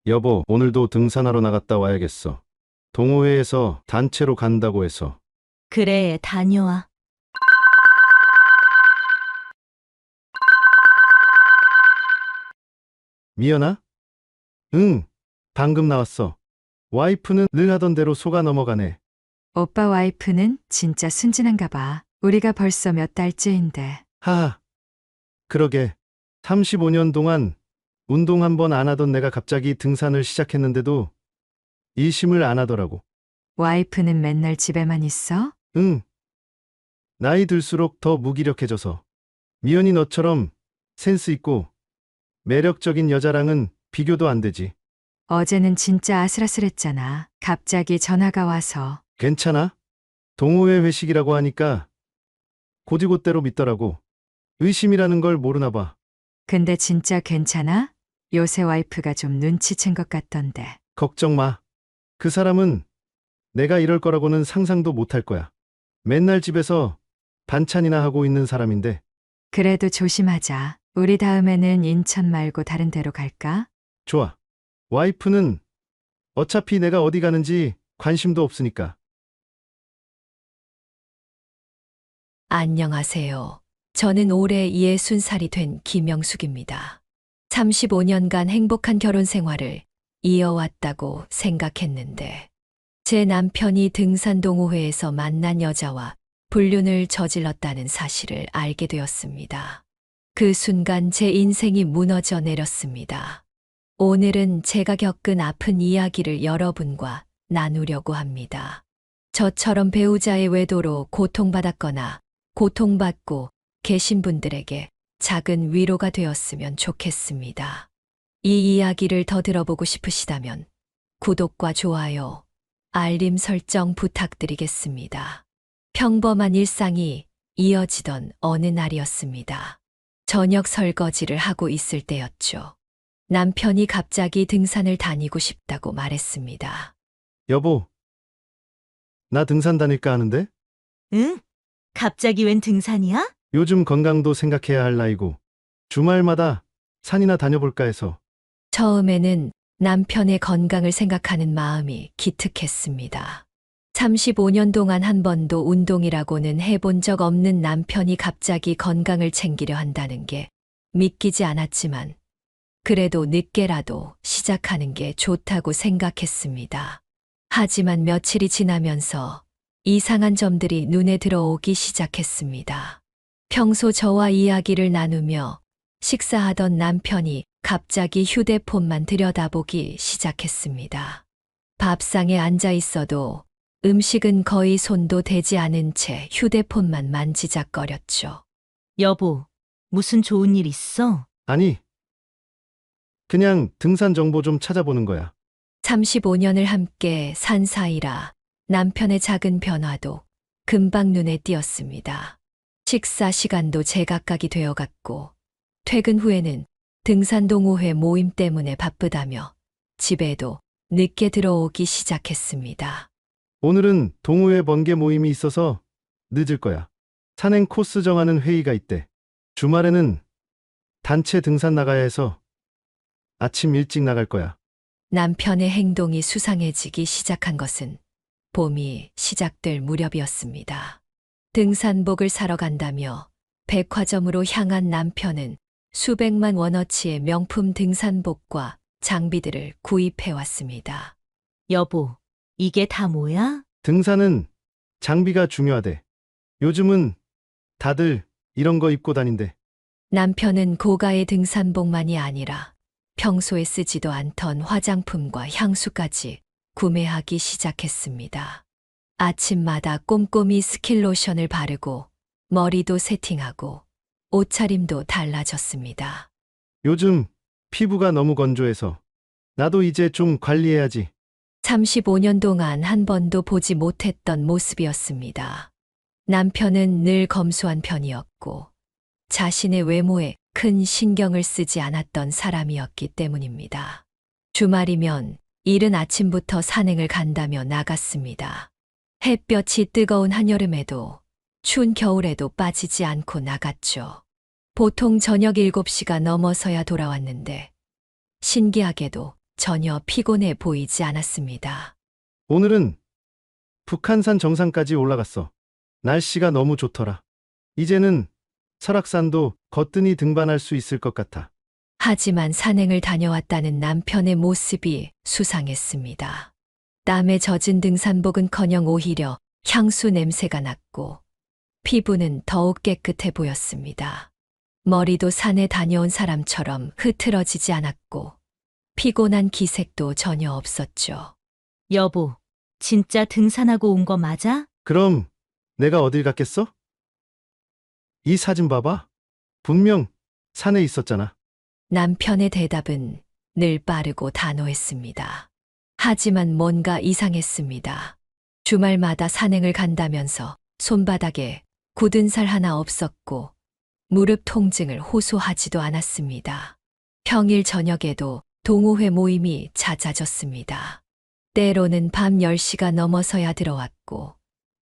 여보, 오늘도 등산하러 나갔다 와야겠어. 동호회에서 단체로 간다고 해서. 그래, 다녀와. 미연아? 응, 방금 나왔어. 와이프는 늘 하던 대로 속아 넘어가네. 오빠 와이프는 진짜 순진한가 봐. 우리가 벌써 몇 달째인데. 하하, 그러게. 35년 동안 운동 한 번 안 하던 내가 갑자기 등산을 시작했는데도 일심을 안 하더라고. 와이프는 맨날 집에만 있어? 응, 나이 들수록 더 무기력해져서. 미연이 너처럼 센스 있고 매력적인 여자랑은 비교도 안 되지. 어제는 진짜 아슬아슬했잖아. 갑자기 전화가 와서. 괜찮아? 동호회 회식이라고 하니까 곧이곧대로 믿더라고. 의심이라는 걸 모르나 봐. 근데 진짜 괜찮아? 요새 와이프가 좀 눈치챈 것 같던데. 걱정 마. 그 사람은 내가 이럴 거라고는 상상도 못할 거야. 맨날 집에서 반찬이나 하고 있는 사람인데. 그래도 조심하자. 우리 다음에는 인천 말고 다른 데로 갈까? 좋아. 와이프는 어차피 내가 어디 가는지 관심도 없으니까. 안녕하세요. 저는 올해 60살이 된 김영숙입니다. 35년간 행복한 결혼 생활을 이어왔다고 생각했는데, 제 남편이 등산 동호회에서 만난 여자와 불륜을 저질렀다는 사실을 알게 되었습니다. 그 순간 제 인생이 무너져 내렸습니다. 오늘은 제가 겪은 아픈 이야기를 여러분과 나누려고 합니다. 저처럼 배우자의 외도로 고통받았거나 고통받고 계신 분들에게 작은 위로가 되었으면 좋겠습니다. 이 이야기를 더 들어보고 싶으시다면 구독과 좋아요, 알림 설정 부탁드리겠습니다. 평범한 일상이 이어지던 어느 날이었습니다. 저녁 설거지를 하고 있을 때였죠. 남편이 갑자기 등산을 다니고 싶다고 말했습니다. 여보, 나 등산 다닐까 하는데? 응? 갑자기 웬 등산이야? 요즘 건강도 생각해야 할 나이고 주말마다 산이나 다녀볼까 해서. 처음에는 남편의 건강을 생각하는 마음이 기특했습니다. 35년 동안 한 번도 운동이라고는 해본 적 없는 남편이 갑자기 건강을 챙기려 한다는 게 믿기지 않았지만, 그래도 늦게라도 시작하는 게 좋다고 생각했습니다. 하지만 며칠이 지나면서 이상한 점들이 눈에 들어오기 시작했습니다. 평소 저와 이야기를 나누며 식사하던 남편이 갑자기 휴대폰만 들여다보기 시작했습니다. 밥상에 앉아 있어도 음식은 거의 손도 대지 않은 채 휴대폰만 만지작거렸죠. 여보, 무슨 좋은 일 있어? 아니, 그냥 등산 정보 좀 찾아보는 거야. 35년을 함께 산 사이라 남편의 작은 변화도 금방 눈에 띄었습니다. 식사 시간도 제각각이 되어갔고, 퇴근 후에는 등산 동호회 모임 때문에 바쁘다며 집에도 늦게 들어오기 시작했습니다. 오늘은 동호회 번개 모임이 있어서 늦을 거야. 산행 코스 정하는 회의가 있대. 주말에는 단체 등산 나가야 해서 아침 일찍 나갈 거야. 남편의 행동이 수상해지기 시작한 것은 봄이 시작될 무렵이었습니다. 등산복을 사러 간다며 백화점으로 향한 남편은 수백만 원어치의 명품 등산복과 장비들을 구입해 왔습니다. 여보, 이게 다 뭐야? 등산은 장비가 중요하대. 요즘은 다들 이런 거 입고 다닌대. 남편은 고가의 등산복만이 아니라 평소에 쓰지도 않던 화장품과 향수까지 구매하기 시작했습니다. 아침마다 꼼꼼히 스킨로션을 바르고 머리도 세팅하고 옷차림도 달라졌습니다. 요즘 피부가 너무 건조해서 나도 이제 좀 관리해야지. 35년 동안 한 번도 보지 못했던 모습이었습니다. 남편은 늘 검소한 편이었고 자신의 외모에 큰 신경을 쓰지 않았던 사람이었기 때문입니다. 주말이면 이른 아침부터 산행을 간다며 나갔습니다. 햇볕이 뜨거운 한여름에도 추운 겨울에도 빠지지 않고 나갔죠. 보통 저녁 7시가 넘어서야 돌아왔는데 신기하게도 전혀 피곤해 보이지 않았습니다. 오늘은 북한산 정상까지 올라갔어. 날씨가 너무 좋더라. 이제는 설악산도 거뜬히 등반할 수 있을 것 같아. 하지만 산행을 다녀왔다는 남편의 모습이 수상했습니다. 땀에 젖은 등산복은커녕 오히려 향수 냄새가 났고 피부는 더욱 깨끗해 보였습니다. 머리도 산에 다녀온 사람처럼 흐트러지지 않았고 피곤한 기색도 전혀 없었죠. 여보, 진짜 등산하고 온 거 맞아? 그럼 내가 어딜 갔겠어? 이 사진 봐봐. 분명 산에 있었잖아. 남편의 대답은 늘 빠르고 단호했습니다. 하지만 뭔가 이상했습니다. 주말마다 산행을 간다면서 손바닥에 굳은 살 하나 없었고 무릎 통증을 호소하지도 않았습니다. 평일 저녁에도 동호회 모임이 잦아졌습니다. 때로는 밤 10시가 넘어서야 들어왔고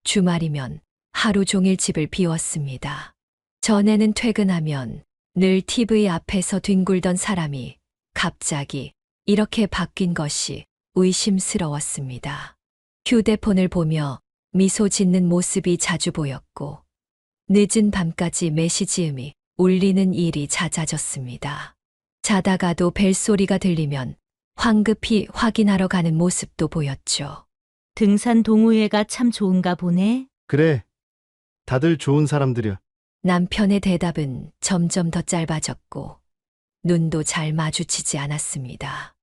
주말이면 하루 종일 집을 비웠습니다. 전에는 퇴근하면 늘 TV 앞에서 뒹굴던 사람이 갑자기 이렇게 바뀐 것이 의심스러웠습니다. 휴대폰을 보며 미소 짓는 모습이 자주 보였고 늦은 밤까지 메시지음이 울리는 일이 잦아졌습니다. 자다가도 벨소리가 들리면 황급히 확인하러 가는 모습도 보였죠. 등산 동호회가 참 좋은가 보네. 그래. 다들 좋은 사람들이야. 남편의 대답은 점점 더 짧아졌고 눈도 잘 마주치지 않았습니다.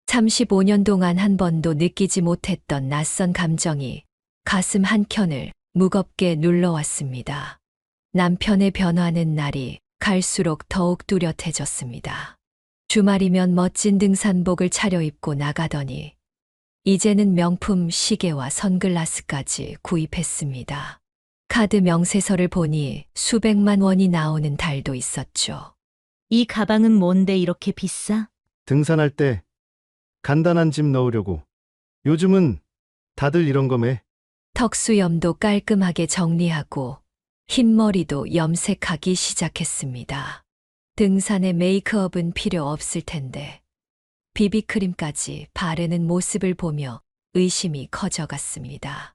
35년 동안 한 번도 느끼지 못했던 낯선 감정이 가슴 한켠을 무겁게 눌러왔습니다. 남편의 변화는 날이 갈수록 더욱 뚜렷해졌습니다. 주말이면 멋진 등산복을 차려입고 나가더니 이제는 명품 시계와 선글라스까지 구입했습니다. 카드 명세서를 보니 수백만 원이 나오는 달도 있었죠. 이 가방은 뭔데 이렇게 비싸? 등산할 때 간단한 짐 넣으려고. 요즘은 다들 이런 거매. 턱수염도 깔끔하게 정리하고 흰머리도 염색하기 시작했습니다. 등산에 메이크업은 필요 없을 텐데 비비크림까지 바르는 모습을 보며 의심이 커져갔습니다.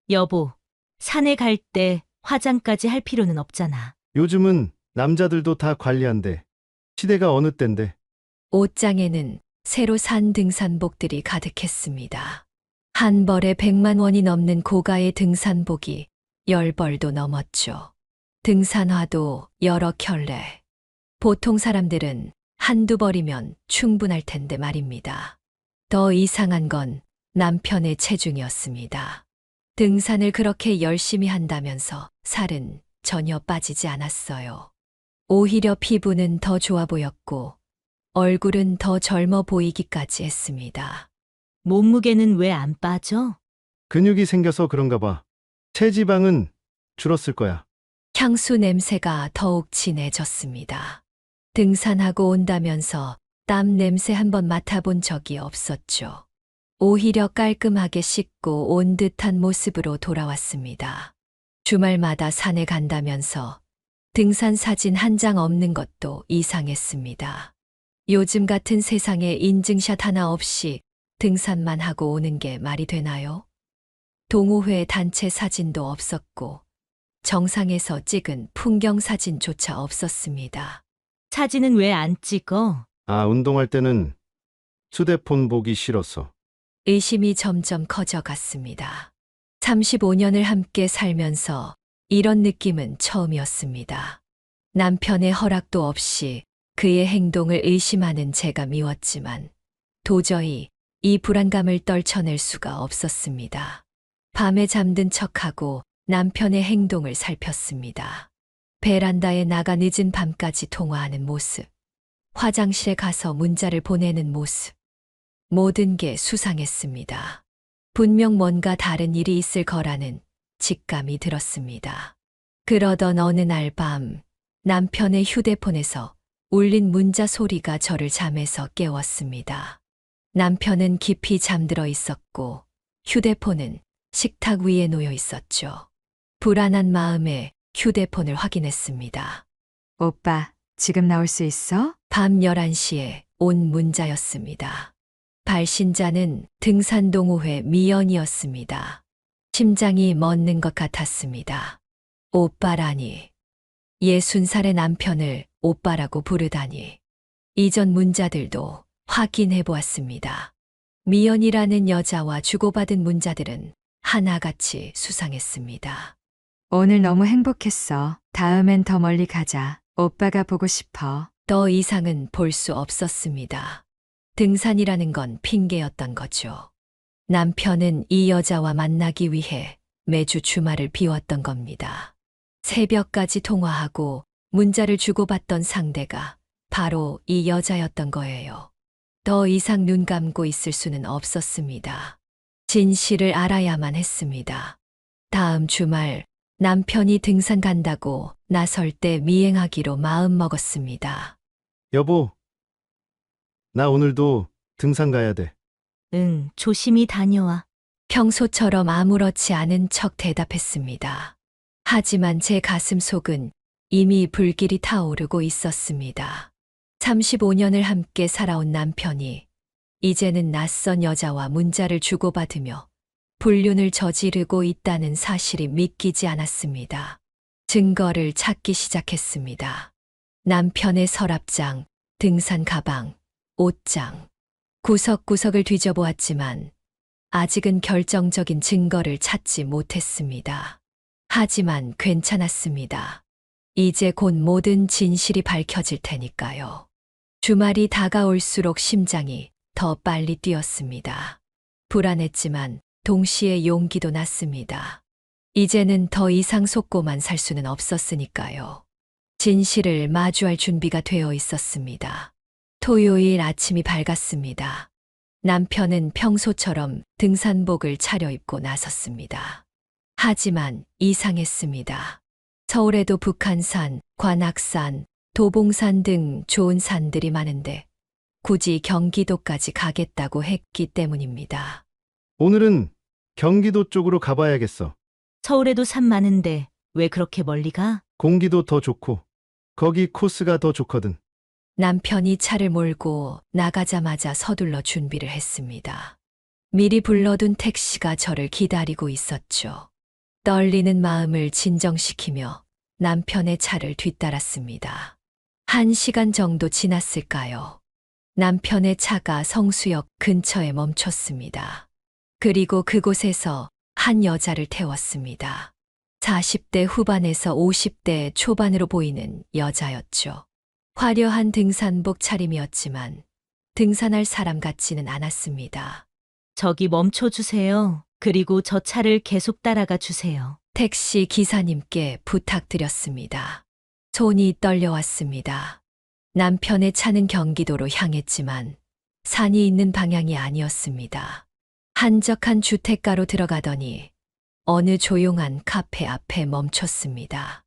여보, 산에 갈 때 화장까지 할 필요는 없잖아. 요즘은 남자들도 다 관리한대. 시대가 어느 땐데. 옷장에는 새로 산 등산복들이 가득했습니다. 한 벌에 100만 원이 넘는 고가의 등산복이 10벌도 넘었죠. 등산화도 여러 켤레. 보통 사람들은 한두 벌이면 충분할 텐데 말입니다. 더 이상한 건 남편의 체중이었습니다. 등산을 그렇게 열심히 한다면서 살은 전혀 빠지지 않았어요. 오히려 피부는 더 좋아 보였고 얼굴은 더 젊어 보이기까지 했습니다. 몸무게는 왜 안 빠져? 근육이 생겨서 그런가 봐. 체지방은 줄었을 거야. 향수 냄새가 더욱 진해졌습니다. 등산하고 온다면서 땀 냄새 한번 맡아본 적이 없었죠. 오히려 깔끔하게 씻고 온 듯한 모습으로 돌아왔습니다. 주말마다 산에 간다면서 등산 사진 한 장 없는 것도 이상했습니다. 요즘 같은 세상에 인증샷 하나 없이 등산만 하고 오는 게 말이 되나요? 동호회 단체 사진도 없었고 정상에서 찍은 풍경 사진조차 없었습니다. 사진은 왜 안 찍어? 아, 운동할 때는 휴대폰 보기 싫어서. 의심이 점점 커져갔습니다. 35년을 함께 살면서 이런 느낌은 처음이었습니다. 남편의 허락도 없이 그의 행동을 의심하는 제가 미웠지만 도저히 이 불안감을 떨쳐낼 수가 없었습니다. 밤에 잠든 척하고 남편의 행동을 살폈습니다. 베란다에 나가 늦은 밤까지 통화하는 모습, 화장실에 가서 문자를 보내는 모습, 모든 게 수상했습니다. 분명 뭔가 다른 일이 있을 거라는 직감이 들었습니다. 그러던 어느 날 밤 남편의 휴대폰에서 울린 문자 소리가 저를 잠에서 깨웠습니다. 남편은 깊이 잠들어 있었고 휴대폰은 식탁 위에 놓여 있었죠. 불안한 마음에 휴대폰을 확인했습니다. 오빠, 지금 나올 수 있어? 밤 11시에 온 문자였습니다. 발신자는 등산동호회 미연이었습니다. 심장이 멎는 것 같았습니다. 오빠라니. 60살의 남편을 오빠라고 부르다니. 이전 문자들도 확인해 보았습니다. 미연이라는 여자와 주고받은 문자들은 하나같이 수상했습니다. 오늘 너무 행복했어. 다음엔 더 멀리 가자. 오빠가 보고 싶어. 더 이상은 볼 수 없었습니다. 등산이라는 건 핑계였던 거죠. 남편은 이 여자와 만나기 위해 매주 주말을 비웠던 겁니다. 새벽까지 통화하고 문자를 주고받던 상대가 바로 이 여자였던 거예요. 더 이상 눈 감고 있을 수는 없었습니다. 진실을 알아야만 했습니다. 다음 주말 남편이 등산 간다고 나설 때 미행하기로 마음먹었습니다. 여보, 나 오늘도 등산 가야 돼. 응, 조심히 다녀와. 평소처럼 아무렇지 않은 척 대답했습니다. 하지만 제 가슴 속은 이미 불길이 타오르고 있었습니다. 35년을 함께 살아온 남편이 이제는 낯선 여자와 문자를 주고받으며 불륜을 저지르고 있다는 사실이 믿기지 않았습니다. 증거를 찾기 시작했습니다. 남편의 서랍장, 등산 가방, 옷장, 구석구석을 뒤져보았지만 아직은 결정적인 증거를 찾지 못했습니다. 하지만 괜찮았습니다. 이제 곧 모든 진실이 밝혀질 테니까요. 주말이 다가올수록 심장이 더 빨리 뛰었습니다. 불안했지만 동시에 용기도 났습니다. 이제는 더 이상 속고만 살 수는 없었으니까요. 진실을 마주할 준비가 되어 있었습니다. 토요일 아침이 밝았습니다. 남편은 평소처럼 등산복을 차려입고 나섰습니다. 하지만 이상했습니다. 서울에도 북한산, 관악산, 도봉산 등 좋은 산들이 많은데 굳이 경기도까지 가겠다고 했기 때문입니다. 오늘은 경기도 쪽으로 가봐야겠어. 서울에도 산 많은데 왜 그렇게 멀리 가? 공기도 더 좋고, 거기 코스가 더 좋거든. 남편이 차를 몰고 나가자마자 서둘러 준비를 했습니다. 미리 불러둔 택시가 저를 기다리고 있었죠. 떨리는 마음을 진정시키며 남편의 차를 뒤따랐습니다. 1시간 정도 지났을까요? 남편의 차가 성수역 근처에 멈췄습니다. 그리고 그곳에서 한 여자를 태웠습니다. 40대 후반에서 50대 초반으로 보이는 여자였죠. 화려한 등산복 차림이었지만 등산할 사람 같지는 않았습니다. 저기 멈춰주세요. 그리고 저 차를 계속 따라가 주세요. 택시 기사님께 부탁드렸습니다. 손이 떨려왔습니다. 남편의 차는 경기도로 향했지만 산이 있는 방향이 아니었습니다. 한적한 주택가로 들어가더니 어느 조용한 카페 앞에 멈췄습니다.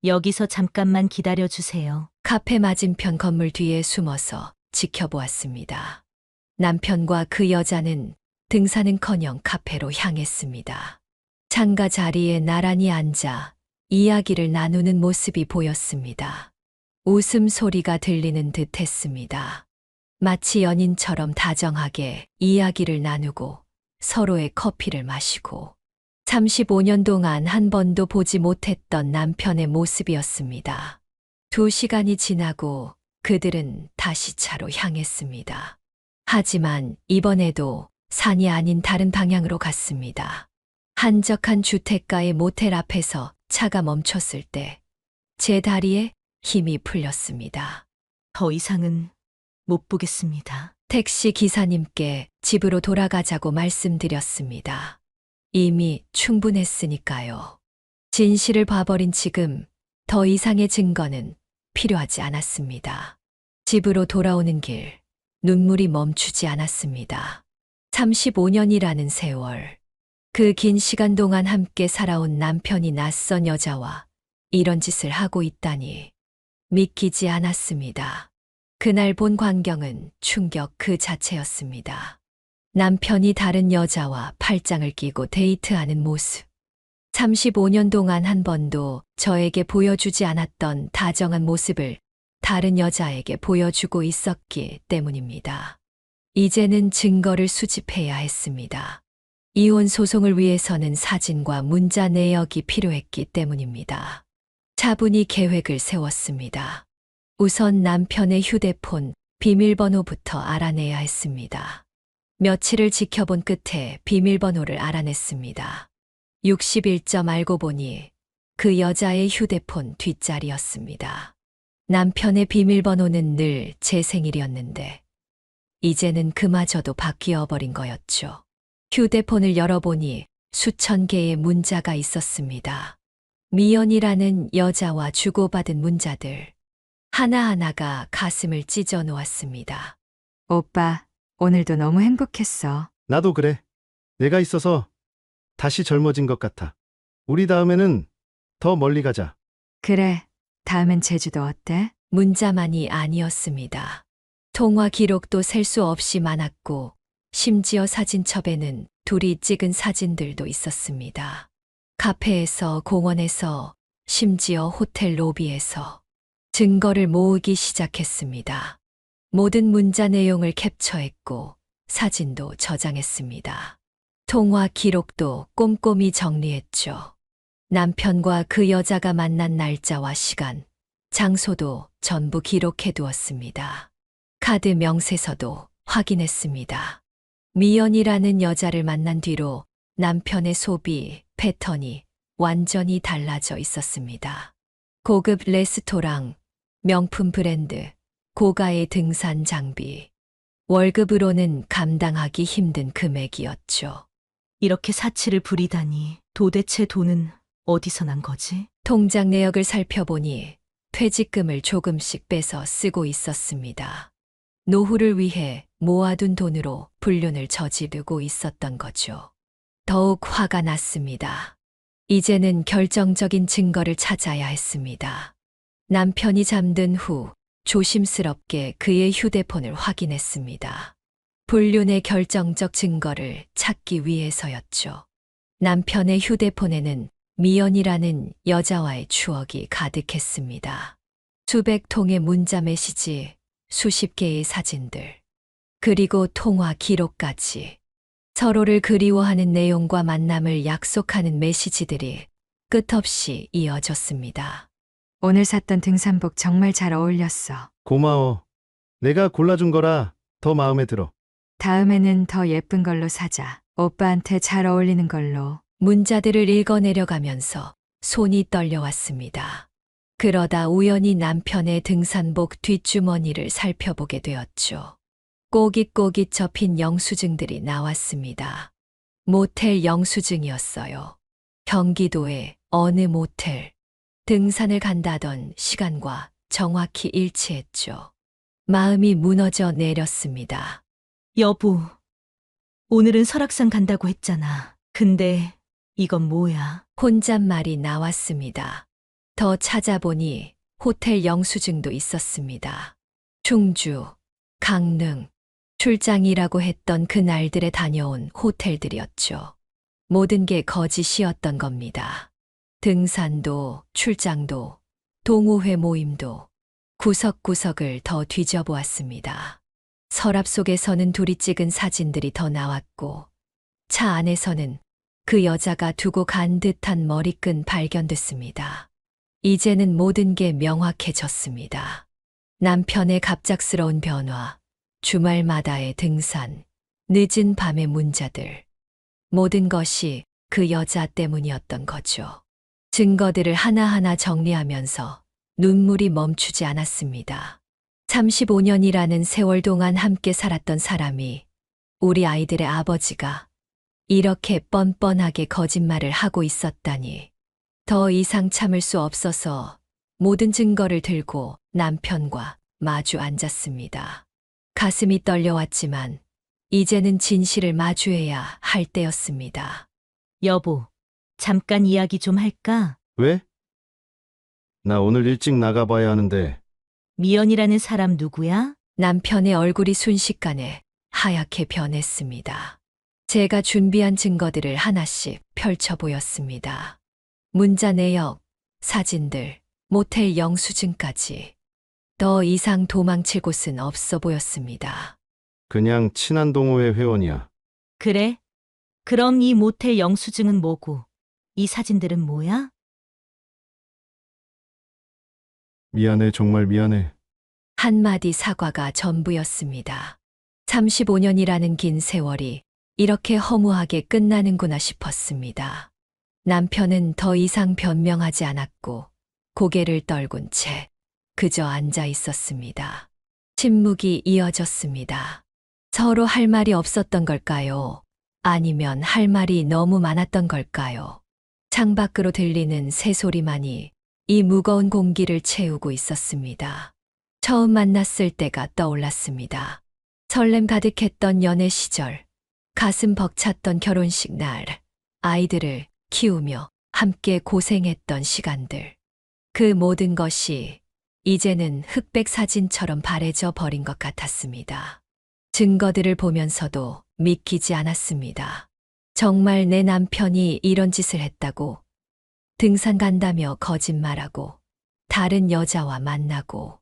여기서 잠깐만 기다려 주세요. 카페 맞은편 건물 뒤에 숨어서 지켜보았습니다. 남편과 그 여자는 등산은커녕 카페로 향했습니다. 창가 자리에 나란히 앉아 이야기를 나누는 모습이 보였습니다. 웃음소리가 들리는 듯 했습니다. 마치 연인처럼 다정하게 이야기를 나누고 서로의 커피를 마시고 35년 동안 한 번도 보지 못했던 남편의 모습이었습니다. 2시간이 지나고 그들은 다시 차로 향했습니다. 하지만 이번에도 산이 아닌 다른 방향으로 갔습니다. 한적한 주택가의 모텔 앞에서 차가 멈췄을 때 제 다리에 힘이 풀렸습니다. 더 이상은 못 보겠습니다. 택시 기사님께 집으로 돌아가자고 말씀드렸습니다. 이미 충분했으니까요. 진실을 봐버린 지금 더 이상의 증거는 필요하지 않았습니다. 집으로 돌아오는 길, 눈물이 멈추지 않았습니다. 35년이라는 세월, 그 긴 시간 동안 함께 살아온 남편이 낯선 여자와 이런 짓을 하고 있다니 믿기지 않았습니다. 그날 본 광경은 충격 그 자체였습니다. 남편이 다른 여자와 팔짱을 끼고 데이트하는 모습. 35년 동안 한 번도 저에게 보여주지 않았던 다정한 모습을 다른 여자에게 보여주고 있었기 때문입니다. 이제는 증거를 수집해야 했습니다. 이혼 소송을 위해서는 사진과 문자 내역이 필요했기 때문입니다. 차분히 계획을 세웠습니다. 우선 남편의 휴대폰 비밀번호부터 알아내야 했습니다. 며칠을 지켜본 끝에 비밀번호를 알아냈습니다. 61점 알고 보니 그 여자의 휴대폰 뒷자리였습니다. 남편의 비밀번호는 늘 제 생일이었는데 이제는 그마저도 바뀌어 버린 거였죠. 휴대폰을 열어보니 수천 개의 문자가 있었습니다. 미연이라는 여자와 주고받은 문자들. 하나하나가 가슴을 찢어 놓았습니다. 오빠, 오늘도 너무 행복했어. 나도 그래. 내가 있어서 다시 젊어진 것 같아. 우리 다음에는 더 멀리 가자. 그래, 다음엔 제주도 어때? 문자만이 아니었습니다. 통화 기록도 셀 수 없이 많았고, 심지어 사진첩에는 둘이 찍은 사진들도 있었습니다. 카페에서, 공원에서, 심지어 호텔 로비에서 증거를 모으기 시작했습니다. 모든 문자 내용을 캡처했고, 사진도 저장했습니다. 통화 기록도 꼼꼼히 정리했죠. 남편과 그 여자가 만난 날짜와 시간, 장소도 전부 기록해 두었습니다. 카드 명세서도 확인했습니다. 미연이라는 여자를 만난 뒤로 남편의 소비 패턴이 완전히 달라져 있었습니다. 고급 레스토랑, 명품 브랜드, 고가의 등산 장비. 월급으로는 감당하기 힘든 금액이었죠. 이렇게 사치를 부리다니 도대체 돈은 어디서 난 거지? 통장 내역을 살펴보니 퇴직금을 조금씩 빼서 쓰고 있었습니다. 노후를 위해 모아둔 돈으로 불륜을 저지르고 있었던 거죠. 더욱 화가 났습니다. 이제는 결정적인 증거를 찾아야 했습니다. 남편이 잠든 후 조심스럽게 그의 휴대폰을 확인했습니다. 불륜의 결정적 증거를 찾기 위해서였죠. 남편의 휴대폰에는 미연이라는 여자와의 추억이 가득했습니다. 수백 통의 문자 메시지, 수십 개의 사진들, 그리고 통화 기록까지. 서로를 그리워하는 내용과 만남을 약속하는 메시지들이 끝없이 이어졌습니다. 오늘 샀던 등산복 정말 잘 어울렸어. 고마워. 내가 골라준 거라 더 마음에 들어. 다음에는 더 예쁜 걸로 사자. 오빠한테 잘 어울리는 걸로. 문자들을 읽어내려가면서 손이 떨려왔습니다. 그러다 우연히 남편의 등산복 뒷주머니를 살펴보게 되었죠. 꼬깃꼬깃 접힌 영수증들이 나왔습니다. 모텔 영수증이었어요. 경기도의 어느 모텔. 등산을 간다던 시간과 정확히 일치했죠. 마음이 무너져 내렸습니다. 여보, 오늘은 설악산 간다고 했잖아. 근데 이건 뭐야? 혼잣말이 나왔습니다. 더 찾아보니 호텔 영수증도 있었습니다. 충주, 강릉, 출장이라고 했던 그 날들에 다녀온 호텔들이었죠. 모든 게 거짓이었던 겁니다. 등산도, 출장도, 동호회 모임도 구석구석을 더 뒤져보았습니다. 서랍 속에서는 둘이 찍은 사진들이 더 나왔고, 차 안에서는 그 여자가 두고 간 듯한 머리끈 발견됐습니다. 이제는 모든 게 명확해졌습니다. 남편의 갑작스러운 변화, 주말마다의 등산, 늦은 밤의 문자들. 모든 것이 그 여자 때문이었던 거죠. 증거들을 하나하나 정리하면서 눈물이 멈추지 않았습니다. 35년이라는 세월 동안 함께 살았던 사람이, 우리 아이들의 아버지가 이렇게 뻔뻔하게 거짓말을 하고 있었다니. 더 이상 참을 수 없어서 모든 증거를 들고 남편과 마주 앉았습니다. 가슴이 떨려왔지만 이제는 진실을 마주해야 할 때였습니다. 여보, 잠깐 이야기 좀 할까? 왜? 나 오늘 일찍 나가봐야 하는데. 미연이라는 사람 누구야? 남편의 얼굴이 순식간에 하얗게 변했습니다. 제가 준비한 증거들을 하나씩 펼쳐 보였습니다. 문자 내역, 사진들, 모텔 영수증까지. 더 이상 도망칠 곳은 없어 보였습니다. 그냥 친한 동호회 회원이야. 그래? 그럼 이 모텔 영수증은 뭐고? 이 사진들은 뭐야? 미안해, 정말 미안해. 한마디 사과가 전부였습니다. 35년이라는 긴 세월이 이렇게 허무하게 끝나는구나 싶었습니다. 남편은 더 이상 변명하지 않았고 고개를 떨군 채 그저 앉아 있었습니다. 침묵이 이어졌습니다. 서로 할 말이 없었던 걸까요? 아니면 할 말이 너무 많았던 걸까요? 창밖으로 들리는 새소리만이 이 무거운 공기를 채우고 있었습니다. 처음 만났을 때가 떠올랐습니다. 설렘 가득했던 연애 시절, 가슴 벅찼던 결혼식 날, 아이들을 키우며 함께 고생했던 시간들. 그 모든 것이 이제는 흑백 사진처럼 바래져 버린 것 같았습니다. 증거들을 보면서도 믿기지 않았습니다. 정말 내 남편이 이런 짓을 했다고, 등산 간다며 거짓말하고, 다른 여자와 만나고,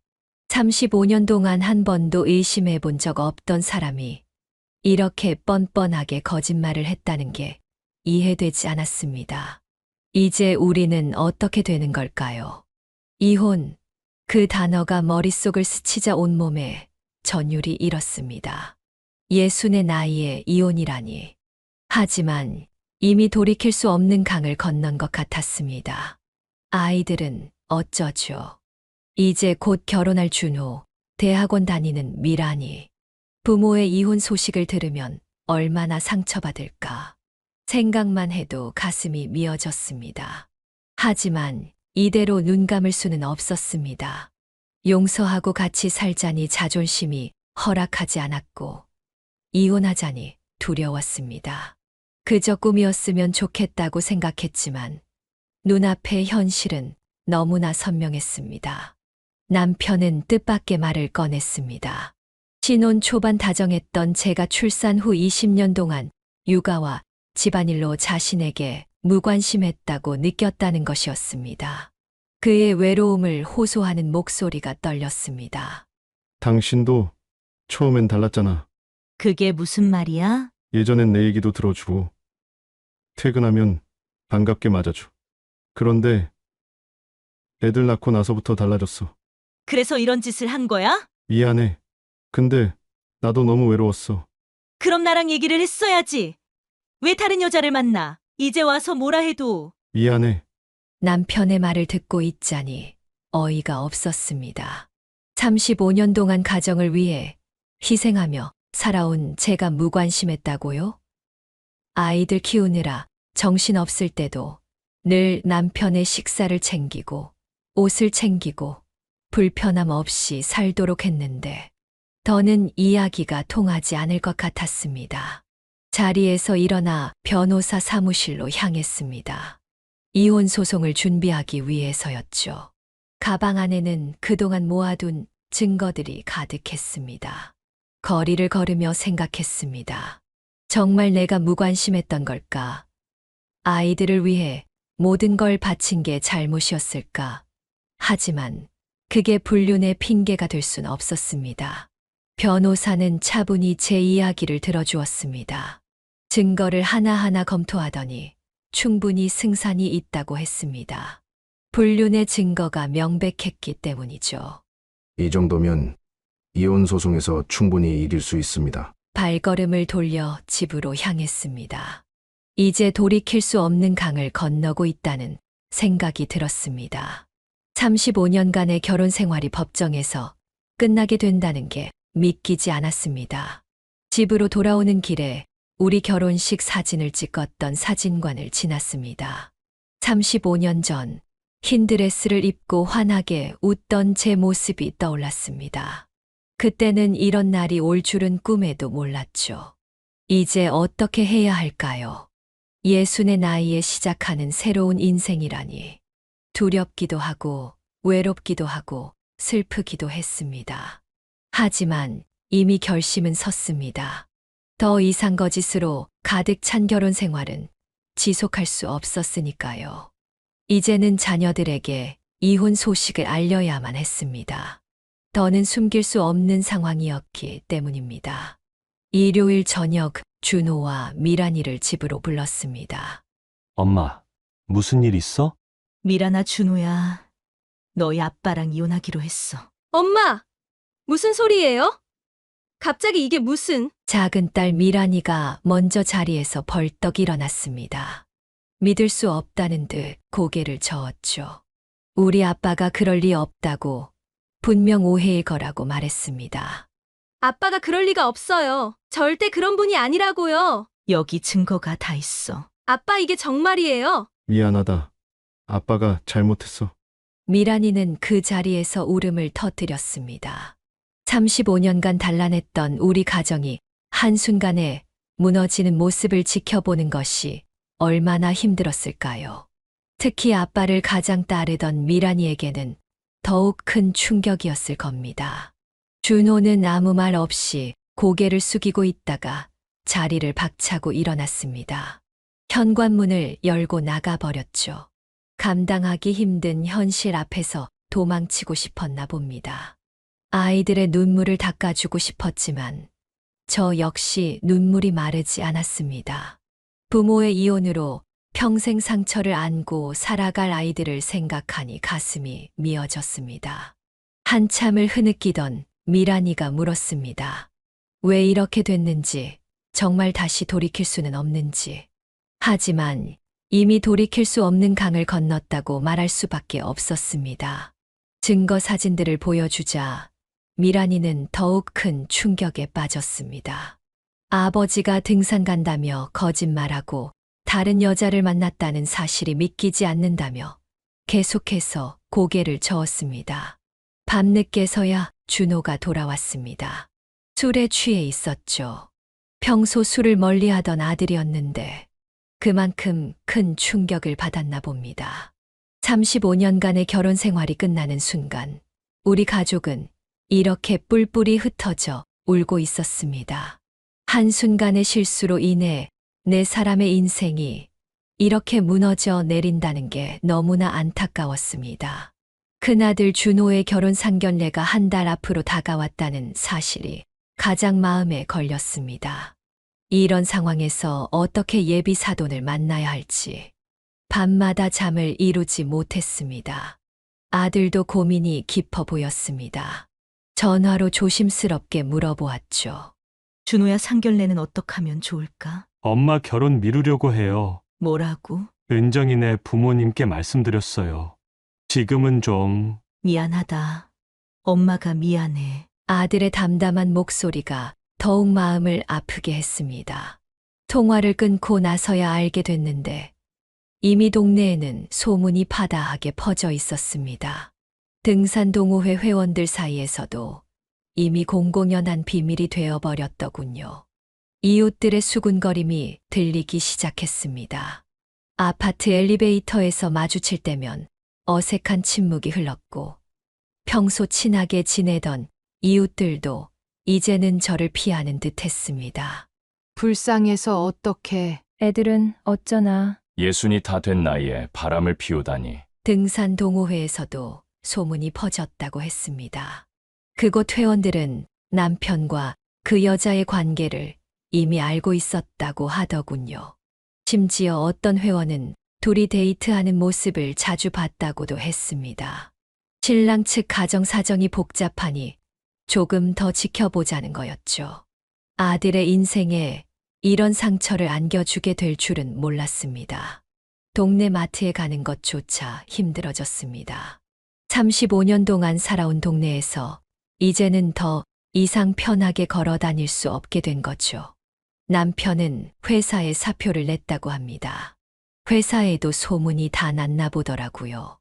35년 동안 한 번도 의심해 본 적 없던 사람이 이렇게 뻔뻔하게 거짓말을 했다는 게 이해되지 않았습니다. 이제 우리는 어떻게 되는 걸까요? 이혼, 그 단어가 머릿속을 스치자 온몸에 전율이 일었습니다. 60의 나이에 이혼이라니. 하지만 이미 돌이킬 수 없는 강을 건넌 것 같았습니다. 아이들은 어쩌죠? 이제 곧 결혼할 준호, 대학원 다니는 미란이. 부모의 이혼 소식을 들으면 얼마나 상처받을까. 생각만 해도 가슴이 미어졌습니다. 하지만 이대로 눈 감을 수는 없었습니다. 용서하고 같이 살자니 자존심이 허락하지 않았고, 이혼하자니 두려웠습니다. 그저 꿈이었으면 좋겠다고 생각했지만 눈앞의 현실은 너무나 선명했습니다. 남편은 뜻밖의 말을 꺼냈습니다. 신혼 초반 다정했던 제가 출산 후 20년 동안 육아와 집안일로 자신에게 무관심했다고 느꼈다는 것이었습니다. 그의 외로움을 호소하는 목소리가 떨렸습니다. 당신도 처음엔 달랐잖아. 그게 무슨 말이야? 예전엔 내 얘기도 들어주고, 퇴근하면 반갑게 맞아줘. 그런데 애들 낳고 나서부터 달라졌어. 그래서 이런 짓을 한 거야? 미안해. 근데 나도 너무 외로웠어. 그럼 나랑 얘기를 했어야지. 왜 다른 여자를 만나? 이제 와서 뭐라 해도. 미안해. 남편의 말을 듣고 있자니 어이가 없었습니다. 35년 동안 가정을 위해 희생하며 살아온 제가 무관심했다고요? 아이들 키우느라 정신없을 때도 늘 남편의 식사를 챙기고 옷을 챙기고 불편함 없이 살도록 했는데 더는 이야기가 통하지 않을 것 같았습니다. 자리에서 일어나 변호사 사무실로 향했습니다. 이혼 소송을 준비하기 위해서였죠. 가방 안에는 그동안 모아둔 증거들이 가득했습니다. 거리를 걸으며 생각했습니다. 정말 내가 무관심했던 걸까? 아이들을 위해 모든 걸 바친 게 잘못이었을까? 하지만 그게 불륜의 핑계가 될 순 없었습니다. 변호사는 차분히 제 이야기를 들어주었습니다. 증거를 하나하나 검토하더니 충분히 승산이 있다고 했습니다. 불륜의 증거가 명백했기 때문이죠. 이 정도면 이혼 소송에서 충분히 이길 수 있습니다. 발걸음을 돌려 집으로 향했습니다. 이제 돌이킬 수 없는 강을 건너고 있다는 생각이 들었습니다. 35년간의 결혼 생활이 법정에서 끝나게 된다는 게 믿기지 않았습니다. 집으로 돌아오는 길에 우리 결혼식 사진을 찍었던 사진관을 지났습니다. 35년 전 흰 드레스를 입고 환하게 웃던 제 모습이 떠올랐습니다. 그때는 이런 날이 올 줄은 꿈에도 몰랐죠. 이제 어떻게 해야 할까요? 60의 나이에 시작하는 새로운 인생이라니. 두렵기도 하고 외롭기도 하고 슬프기도 했습니다. 하지만 이미 결심은 섰습니다. 더 이상 거짓으로 가득 찬 결혼 생활은 지속할 수 없었으니까요. 이제는 자녀들에게 이혼 소식을 알려야만 했습니다. 더는 숨길 수 없는 상황이었기 때문입니다. 일요일 저녁 준호와 미란이를 집으로 불렀습니다. 엄마, 무슨 일 있어? 미란아, 준호야. 너희 아빠랑 이혼하기로 했어. 엄마! 무슨 소리예요? 갑자기 이게 무슨... 작은 딸 미란이가 먼저 자리에서 벌떡 일어났습니다. 믿을 수 없다는 듯 고개를 저었죠. 우리 아빠가 그럴 리 없다고 분명 오해일 거라고 말했습니다. 아빠가 그럴 리가 없어요. 절대 그런 분이 아니라고요. 여기 증거가 다 있어. 아빠 이게 정말이에요. 미안하다. 아빠가 잘못했어. 미란이는 그 자리에서 울음을 터뜨렸습니다. 35년간 단란했던 우리 가정이 한순간에 무너지는 모습을 지켜보는 것이 얼마나 힘들었을까요? 특히 아빠를 가장 따르던 미란이에게는 더욱 큰 충격이었을 겁니다. 준호는 아무 말 없이 고개를 숙이고 있다가 자리를 박차고 일어났습니다. 현관문을 열고 나가버렸죠. 감당하기 힘든 현실 앞에서 도망치고 싶었나 봅니다. 아이들의 눈물을 닦아주고 싶었지만 저 역시 눈물이 마르지 않았습니다. 부모의 이혼으로 평생 상처를 안고 살아갈 아이들을 생각하니 가슴이 미어졌습니다. 한참을 흐느끼던 미란이가 물었습니다. 왜 이렇게 됐는지, 정말 다시 돌이킬 수는 없는지. 하지만 이미 돌이킬 수 없는 강을 건넜다고 말할 수밖에 없었습니다. 증거 사진들을 보여주자 미란이는 더욱 큰 충격에 빠졌습니다. 아버지가 등산 간다며 거짓말하고 다른 여자를 만났다는 사실이 믿기지 않는다며 계속해서 고개를 저었습니다. 밤늦게서야 준호가 돌아왔습니다. 술에 취해 있었죠. 평소 술을 멀리하던 아들이었는데 그만큼 큰 충격을 받았나 봅니다. 35년간의 결혼 생활이 끝나는 순간 우리 가족은 이렇게 뿔뿔이 흩어져 울고 있었습니다. 한순간의 실수로 인해 내 사람의 인생이 이렇게 무너져 내린다는 게 너무나 안타까웠습니다. 큰아들 준호의 결혼 상견례가 한 달 앞으로 다가왔다는 사실이 가장 마음에 걸렸습니다. 이런 상황에서 어떻게 예비 사돈을 만나야 할지 밤마다 잠을 이루지 못했습니다. 아들도 고민이 깊어 보였습니다. 전화로 조심스럽게 물어보았죠. 준호야, 상견례는 어떻게 하면 좋을까? 엄마 결혼 미루려고 해요. 뭐라고? 은정이네 부모님께 말씀드렸어요. 지금은 좀... 미안하다. 엄마가 미안해. 아들의 담담한 목소리가 더욱 마음을 아프게 했습니다. 통화를 끊고 나서야 알게 됐는데 이미 동네에는 소문이 파다하게 퍼져 있었습니다. 등산 동호회 회원들 사이에서도 이미 공공연한 비밀이 되어버렸더군요. 이웃들의 수군거림이 들리기 시작했습니다. 아파트 엘리베이터에서 마주칠 때면 어색한 침묵이 흘렀고 평소 친하게 지내던 이웃들도 이제는 저를 피하는 듯 했습니다. 불쌍해서 어떡해. 애들은 어쩌나. 예순이 다 된 나이에 바람을 피우다니. 등산 동호회에서도 소문이 퍼졌다고 했습니다. 그곳 회원들은 남편과 그 여자의 관계를 이미 알고 있었다고 하더군요. 심지어 어떤 회원은 둘이 데이트하는 모습을 자주 봤다고도 했습니다. 신랑 측 가정 사정이 복잡하니 조금 더 지켜보자는 거였죠. 아들의 인생에 이런 상처를 안겨주게 될 줄은 몰랐습니다. 동네 마트에 가는 것조차 힘들어졌습니다. 35년 동안 살아온 동네에서 이제는 더 이상 편하게 걸어 다닐 수 없게 된 거죠. 남편은 회사에 사표를 냈다고 합니다. 회사에도 소문이 다 났나 보더라고요.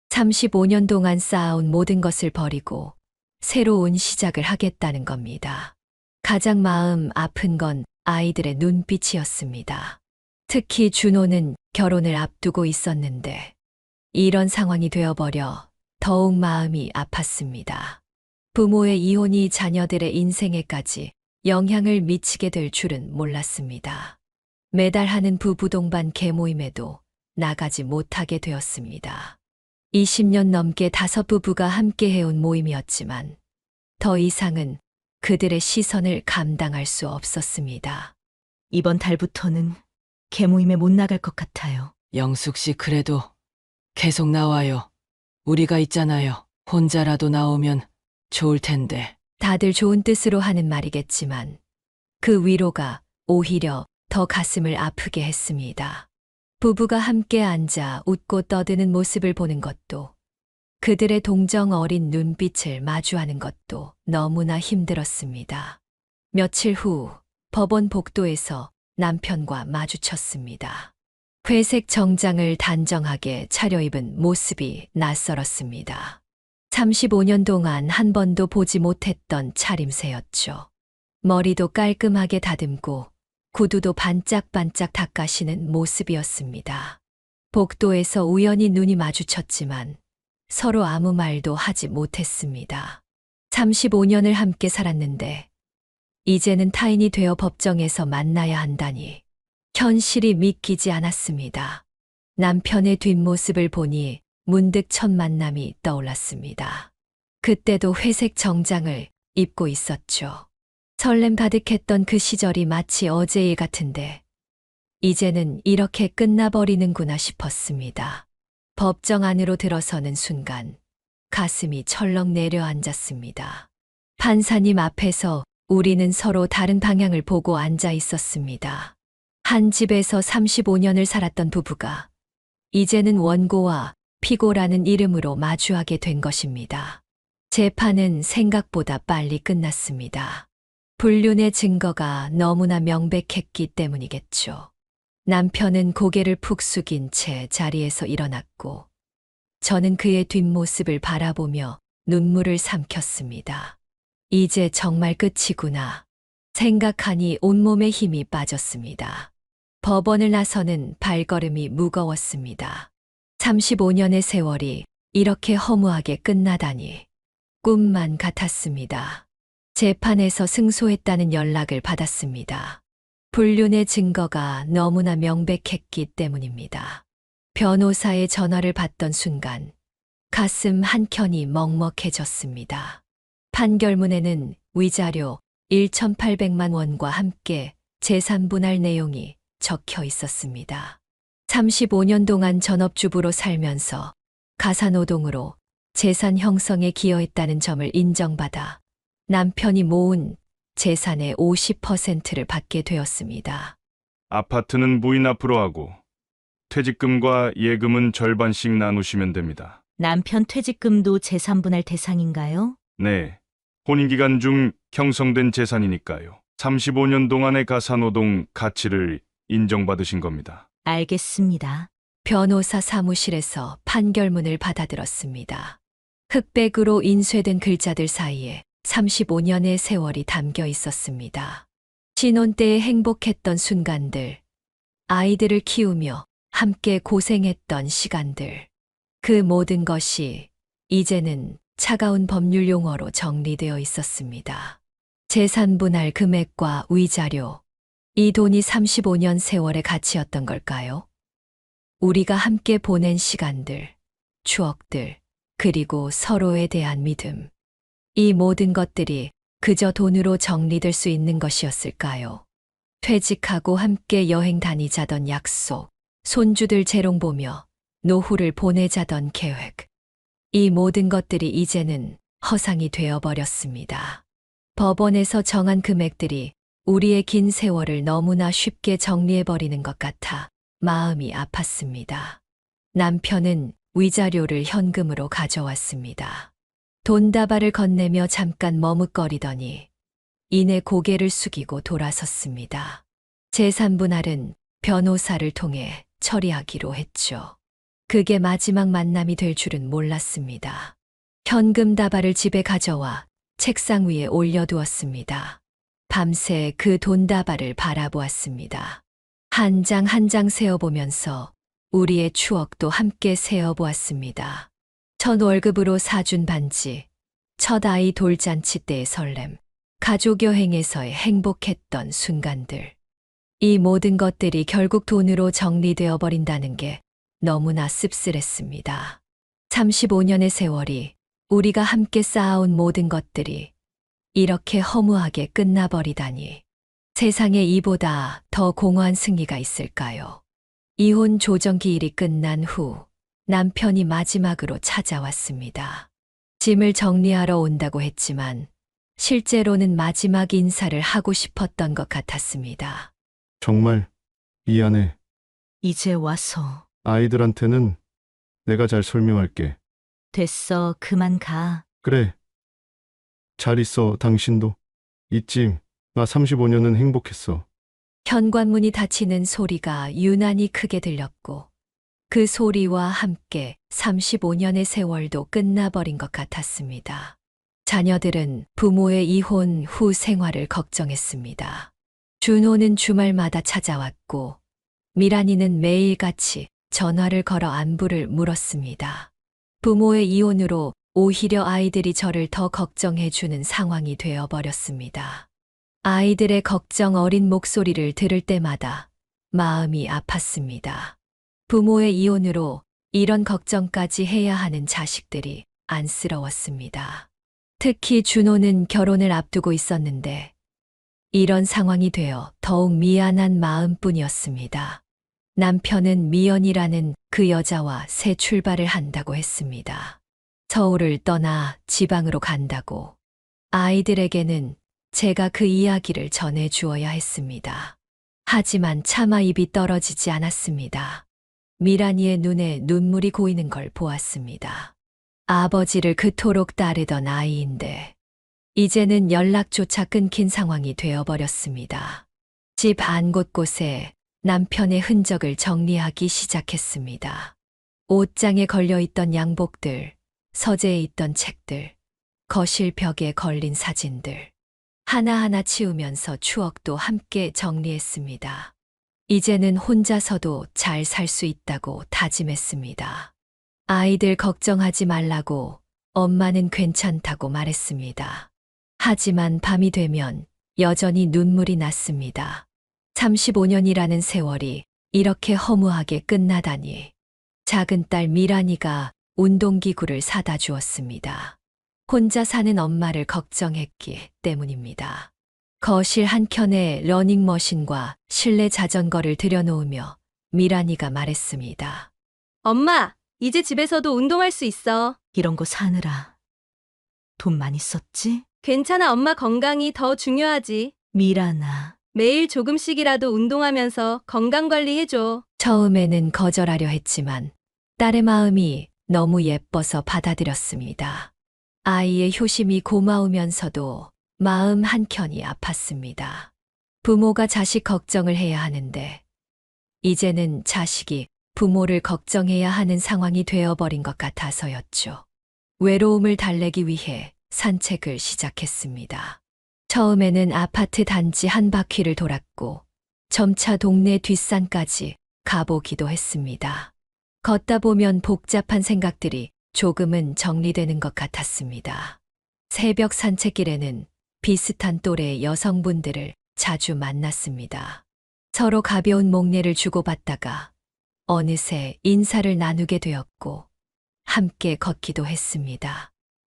35년 동안 쌓아온 모든 것을 버리고 새로운 시작을 하겠다는 겁니다. 가장 마음 아픈 건 아이들의 눈빛이었습니다. 특히 준호는 결혼을 앞두고 있었는데 이런 상황이 되어버려 더욱 마음이 아팠습니다. 부모의 이혼이 자녀들의 인생에까지 영향을 미치게 될 줄은 몰랐습니다. 매달 하는 부부 동반 계모임에도 나가지 못하게 되었습니다. 20년 넘게 5 부부가 함께 해온 모임이었지만 더 이상은 그들의 시선을 감당할 수 없었습니다. 이번 달부터는 개모임에 못 나갈 것 같아요. 영숙 씨 그래도 계속 나와요. 우리가 있잖아요. 혼자라도 나오면 좋을 텐데. 다들 좋은 뜻으로 하는 말이겠지만 그 위로가 오히려 더 가슴을 아프게 했습니다. 부부가 함께 앉아 웃고 떠드는 모습을 보는 것도 그들의 동정 어린 눈빛을 마주하는 것도 너무나 힘들었습니다. 며칠 후 법원 복도에서 남편과 마주쳤습니다. 회색 정장을 단정하게 차려입은 모습이 낯설었습니다. 35년 동안 한 번도 보지 못했던 차림새였죠. 머리도 깔끔하게 다듬고 구두도 반짝반짝 닦아시는 모습이었습니다. 복도에서 우연히 눈이 마주쳤지만 서로 아무 말도 하지 못했습니다. 35년을 함께 살았는데 이제는 타인이 되어 법정에서 만나야 한다니 현실이 믿기지 않았습니다. 남편의 뒷모습을 보니 문득 첫 만남이 떠올랐습니다. 그때도 회색 정장을 입고 있었죠. 설렘 가득했던 그 시절이 마치 어제 일 같은데 이제는 이렇게 끝나버리는구나 싶었습니다. 법정 안으로 들어서는 순간 가슴이 철렁 내려앉았습니다. 판사님 앞에서 우리는 서로 다른 방향을 보고 앉아 있었습니다. 한 집에서 35년을 살았던 부부가 이제는 원고와 피고라는 이름으로 마주하게 된 것입니다. 재판은 생각보다 빨리 끝났습니다. 불륜의 증거가 너무나 명백했기 때문이겠죠. 남편은 고개를 푹 숙인 채 자리에서 일어났고 저는 그의 뒷모습을 바라보며 눈물을 삼켰습니다. 이제 정말 끝이구나. 생각하니 온몸에 힘이 빠졌습니다. 법원을 나서는 발걸음이 무거웠습니다. 35년의 세월이 이렇게 허무하게 끝나다니 꿈만 같았습니다. 재판에서 승소했다는 연락을 받았습니다. 불륜의 증거가 너무나 명백했기 때문입니다. 변호사의 전화를 받던 순간 가슴 한켠이 먹먹해졌습니다. 판결문에는 위자료 1,800만 원과 함께 재산 분할 내용이 적혀 있었습니다. 35년 동안 전업주부로 살면서 가사노동으로 재산 형성에 기여했다는 점을 인정받아 남편이 모은 재산의 50%를 받게 되었습니다. 아파트는 무인 앞으로 하고 퇴직금과 예금은 절반씩 나누시면 됩니다. 남편 퇴직금도 재산분할 대상인가요? 네. 혼인기간 중 형성된 재산이니까요. 35년 동안의 가사노동 가치를 인정받으신 겁니다. 알겠습니다. 변호사 사무실에서 판결문을 받아들었습니다. 흑백으로 인쇄된 글자들 사이에 35년의 세월이 담겨 있었습니다. 신혼 때에 행복했던 순간들, 아이들을 키우며 함께 고생했던 시간들, 그 모든 것이 이제는 차가운 법률 용어로 정리되어 있었습니다. 재산 분할 금액과 위자료, 이 돈이 35년 세월의 가치였던 걸까요? 우리가 함께 보낸 시간들, 추억들, 그리고 서로에 대한 믿음. 이 모든 것들이 그저 돈으로 정리될 수 있는 것이었을까요? 퇴직하고 함께 여행 다니자던 약속, 손주들 재롱 보며 노후를 보내자던 계획. 이 모든 것들이 이제는 허상이 되어버렸습니다. 법원에서 정한 금액들이 우리의 긴 세월을 너무나 쉽게 정리해버리는 것 같아 마음이 아팠습니다. 남편은 위자료를 현금으로 가져왔습니다. 돈다발을 건네며 잠깐 머뭇거리더니 이내 고개를 숙이고 돌아섰습니다. 재산 분할은 변호사를 통해 처리하기로 했죠. 그게 마지막 만남이 될 줄은 몰랐습니다. 현금 다발을 집에 가져와 책상 위에 올려두었습니다. 밤새 그 돈다발을 바라보았습니다. 한 장 한 장 세어보면서 우리의 추억도 함께 세어보았습니다. 첫 월급으로 사준 반지, 첫 아이 돌잔치 때의 설렘, 가족 여행에서의 행복했던 순간들. 이 모든 것들이 결국 돈으로 정리되어 버린다는 게 너무나 씁쓸했습니다. 35년의 세월이 우리가 함께 쌓아온 모든 것들이 이렇게 허무하게 끝나버리다니. 세상에 이보다 더 공허한 승리가 있을까요? 이혼 조정기일이 끝난 후 남편이 마지막으로 찾아왔습니다. 짐을 정리하러 온다고 했지만 실제로는 마지막 인사를 하고 싶었던 것 같았습니다. 정말 미안해. 이제 와서. 아이들한테는 내가 잘 설명할게. 됐어, 그만 가. 그래. 잘 있어, 당신도. 있지. 나 35년은 행복했어. 현관문이 닫히는 소리가 유난히 크게 들렸고 그 소리와 함께 35년의 세월도 끝나버린 것 같았습니다. 자녀들은 부모의 이혼 후 생활을 걱정했습니다. 준호는 주말마다 찾아왔고 미란이는 매일같이 전화를 걸어 안부를 물었습니다. 부모의 이혼으로 오히려 아이들이 저를 더 걱정해주는 상황이 되어버렸습니다. 아이들의 걱정 어린 목소리를 들을 때마다 마음이 아팠습니다. 부모의 이혼으로 이런 걱정까지 해야 하는 자식들이 안쓰러웠습니다. 특히 준호는 결혼을 앞두고 있었는데 이런 상황이 되어 더욱 미안한 마음뿐이었습니다. 남편은 미연이라는 그 여자와 새 출발을 한다고 했습니다. 서울을 떠나 지방으로 간다고. 아이들에게는 제가 그 이야기를 전해 주어야 했습니다. 하지만 차마 입이 떨어지지 않았습니다. 미란이의 눈에 눈물이 고이는 걸 보았습니다. 아버지를 그토록 따르던 아이인데 이제는 연락조차 끊긴 상황이 되어버렸습니다. 집 안 곳곳에 남편의 흔적을 정리하기 시작했습니다. 옷장에 걸려있던 양복들, 서재에 있던 책들, 거실 벽에 걸린 사진들. 하나하나 치우면서 추억도 함께 정리했습니다. 이제는 혼자서도 잘 살 수 있다고 다짐했습니다. 아이들 걱정하지 말라고 엄마는 괜찮다고 말했습니다. 하지만 밤이 되면 여전히 눈물이 났습니다. 35년이라는 세월이 이렇게 허무하게 끝나다니. 작은 딸 미란이가 운동기구를 사다 주었습니다. 혼자 사는 엄마를 걱정했기 때문입니다. 거실 한켠에 러닝머신과 실내 자전거를 들여놓으며 미란이가 말했습니다. 엄마, 이제 집에서도 운동할 수 있어. 이런 거 사느라 돈 많이 썼지? 괜찮아, 엄마 건강이 더 중요하지. 미란아. 매일 조금씩이라도 운동하면서 건강관리해줘. 처음에는 거절하려 했지만 딸의 마음이 너무 예뻐서 받아들였습니다. 아이의 효심이 고마우면서도 마음 한켠이 아팠습니다. 부모가 자식 걱정을 해야 하는데 이제는 자식이 부모를 걱정해야 하는 상황이 되어버린 것 같아서였죠. 외로움을 달래기 위해 산책을 시작했습니다. 처음에는 아파트 단지 한 바퀴를 돌았고 점차 동네 뒷산까지 가보기도 했습니다. 걷다 보면 복잡한 생각들이 조금은 정리되는 것 같았습니다. 새벽 산책길에는 비슷한 또래의 여성분들을 자주 만났습니다. 서로 가벼운 목례를 주고받다가 어느새 인사를 나누게 되었고 함께 걷기도 했습니다.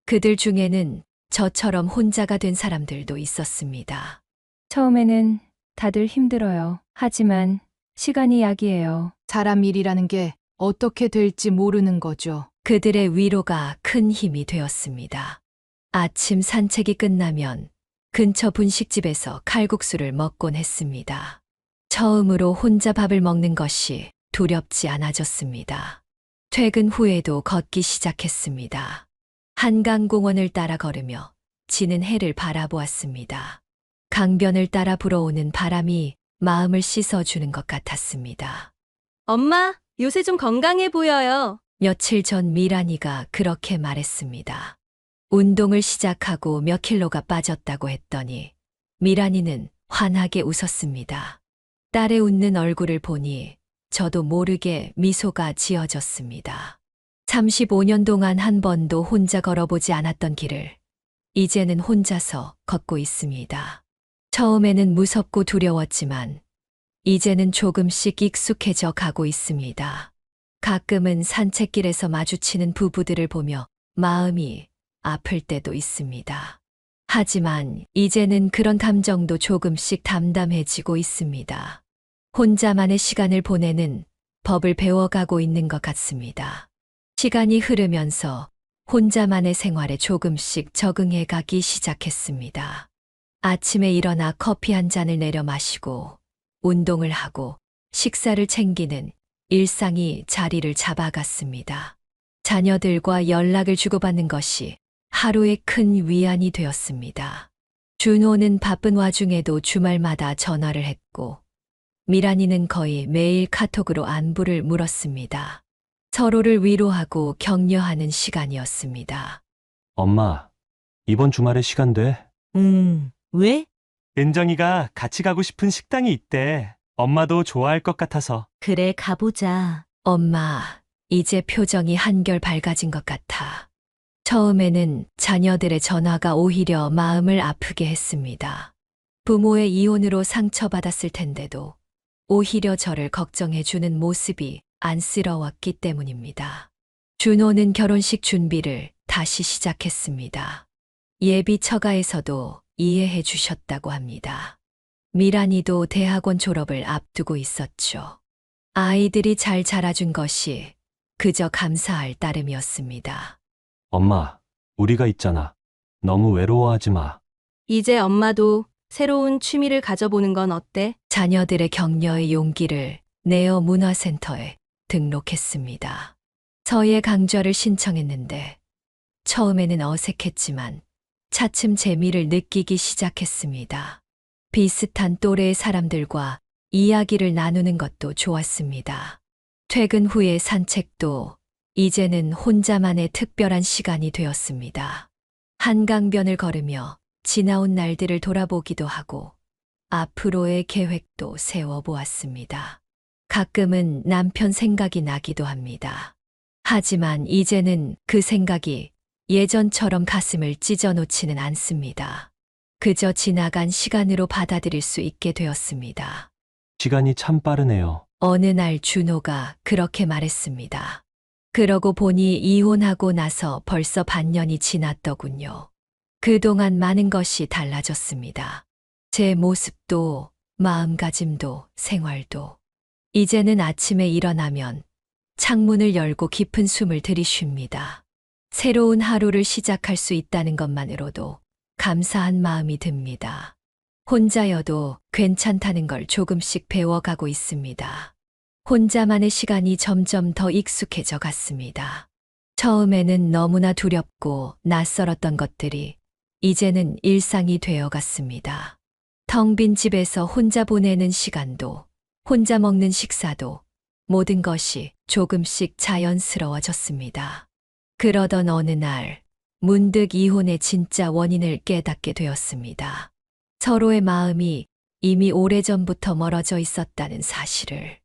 그들 중에는 저처럼 혼자가 된 사람들도 있었습니다. 처음에는 다들 힘들어요. 하지만 시간이 약이에요. 사람 일이라는 게 어떻게 될지 모르는 거죠. 그들의 위로가 큰 힘이 되었습니다. 아침 산책이 끝나면 근처 분식집에서 칼국수를 먹곤 했습니다. 처음으로 혼자 밥을 먹는 것이 두렵지 않아졌습니다. 퇴근 후에도 걷기 시작했습니다. 한강공원을 따라 걸으며 지는 해를 바라보았습니다. 강변을 따라 불어오는 바람이 마음을 씻어주는 것 같았습니다. 엄마, 요새 좀 건강해 보여요. 며칠 전 미란이가 그렇게 말했습니다. 운동을 시작하고 몇 킬로가 빠졌다고 했더니 미란이는 환하게 웃었습니다. 딸의 웃는 얼굴을 보니 저도 모르게 미소가 지어졌습니다. 35년 동안 한 번도 혼자 걸어보지 않았던 길을 이제는 혼자서 걷고 있습니다. 처음에는 무섭고 두려웠지만 이제는 조금씩 익숙해져 가고 있습니다. 가끔은 산책길에서 마주치는 부부들을 보며 마음이 아플 때도 있습니다. 하지만 이제는 그런 감정도 조금씩 담담해지고 있습니다. 혼자만의 시간을 보내는 법을 배워가고 있는 것 같습니다. 시간이 흐르면서 혼자만의 생활에 조금씩 적응해 가기 시작했습니다. 아침에 일어나 커피 한 잔을 내려 마시고 운동을 하고 식사를 챙기는 일상이 자리를 잡아갔습니다. 자녀들과 연락을 주고받는 것이 하루의 큰 위안이 되었습니다. 준호는 바쁜 와중에도 주말마다 전화를 했고 미란이는 거의 매일 카톡으로 안부를 물었습니다. 서로를 위로하고 격려하는 시간이었습니다. 엄마, 이번 주말에 시간 돼? 왜? 은정이가 같이 가고 싶은 식당이 있대. 엄마도 좋아할 것 같아서. 그래, 가보자. 엄마, 이제 표정이 한결 밝아진 것 같아. 처음에는 자녀들의 전화가 오히려 마음을 아프게 했습니다. 부모의 이혼으로 상처받았을 텐데도 오히려 저를 걱정해주는 모습이 안쓰러웠기 때문입니다. 준호는 결혼식 준비를 다시 시작했습니다. 예비 처가에서도 이해해 주셨다고 합니다. 미란이도 대학원 졸업을 앞두고 있었죠. 아이들이 잘 자라준 것이 그저 감사할 따름이었습니다. 엄마, 우리가 있잖아. 너무 외로워하지 마. 이제 엄마도 새로운 취미를 가져보는 건 어때? 자녀들의 격려의 용기를 내어 문화센터에 등록했습니다. 서예 강좌를 신청했는데 처음에는 어색했지만 차츰 재미를 느끼기 시작했습니다. 비슷한 또래의 사람들과 이야기를 나누는 것도 좋았습니다. 퇴근 후의 산책도 이제는 혼자만의 특별한 시간이 되었습니다. 한강변을 걸으며 지나온 날들을 돌아보기도 하고 앞으로의 계획도 세워보았습니다. 가끔은 남편 생각이 나기도 합니다. 하지만 이제는 그 생각이 예전처럼 가슴을 찢어놓지는 않습니다. 그저 지나간 시간으로 받아들일 수 있게 되었습니다. 시간이 참 빠르네요. 어느 날 준호가 그렇게 말했습니다. 그러고 보니 이혼하고 나서 벌써 반년이 지났더군요. 그동안 많은 것이 달라졌습니다. 제 모습도, 마음가짐도, 생활도. 이제는 아침에 일어나면 창문을 열고 깊은 숨을 들이쉽니다. 새로운 하루를 시작할 수 있다는 것만으로도 감사한 마음이 듭니다. 혼자여도 괜찮다는 걸 조금씩 배워가고 있습니다. 혼자만의 시간이 점점 더 익숙해져 갔습니다. 처음에는 너무나 두렵고 낯설었던 것들이 이제는 일상이 되어 갔습니다. 텅 빈 집에서 혼자 보내는 시간도, 혼자 먹는 식사도 모든 것이 조금씩 자연스러워졌습니다. 그러던 어느 날 문득 이혼의 진짜 원인을 깨닫게 되었습니다. 서로의 마음이 이미 오래전부터 멀어져 있었다는 사실을.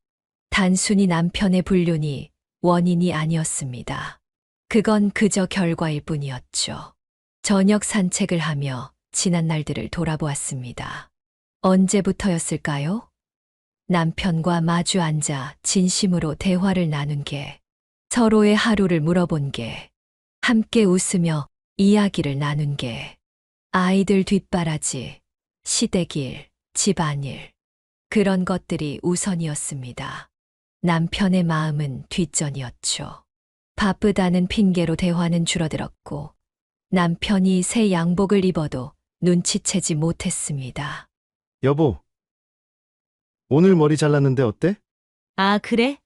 단순히 남편의 불륜이 원인이 아니었습니다. 그건 그저 결과일 뿐이었죠. 저녁 산책을 하며 지난 날들을 돌아보았습니다. 언제부터였을까요? 남편과 마주 앉아 진심으로 대화를 나눈 게, 서로의 하루를 물어본 게, 함께 웃으며 이야기를 나눈 게, 아이들 뒷바라지, 시댁일, 집안일, 그런 것들이 우선이었습니다. 남편의 마음은 뒷전이었죠. 바쁘다는 핑계로 대화는 줄어들었고 남편이 새 양복을 입어도 눈치채지 못했습니다. 여보, 오늘 머리 잘랐는데 어때? 아, 그래?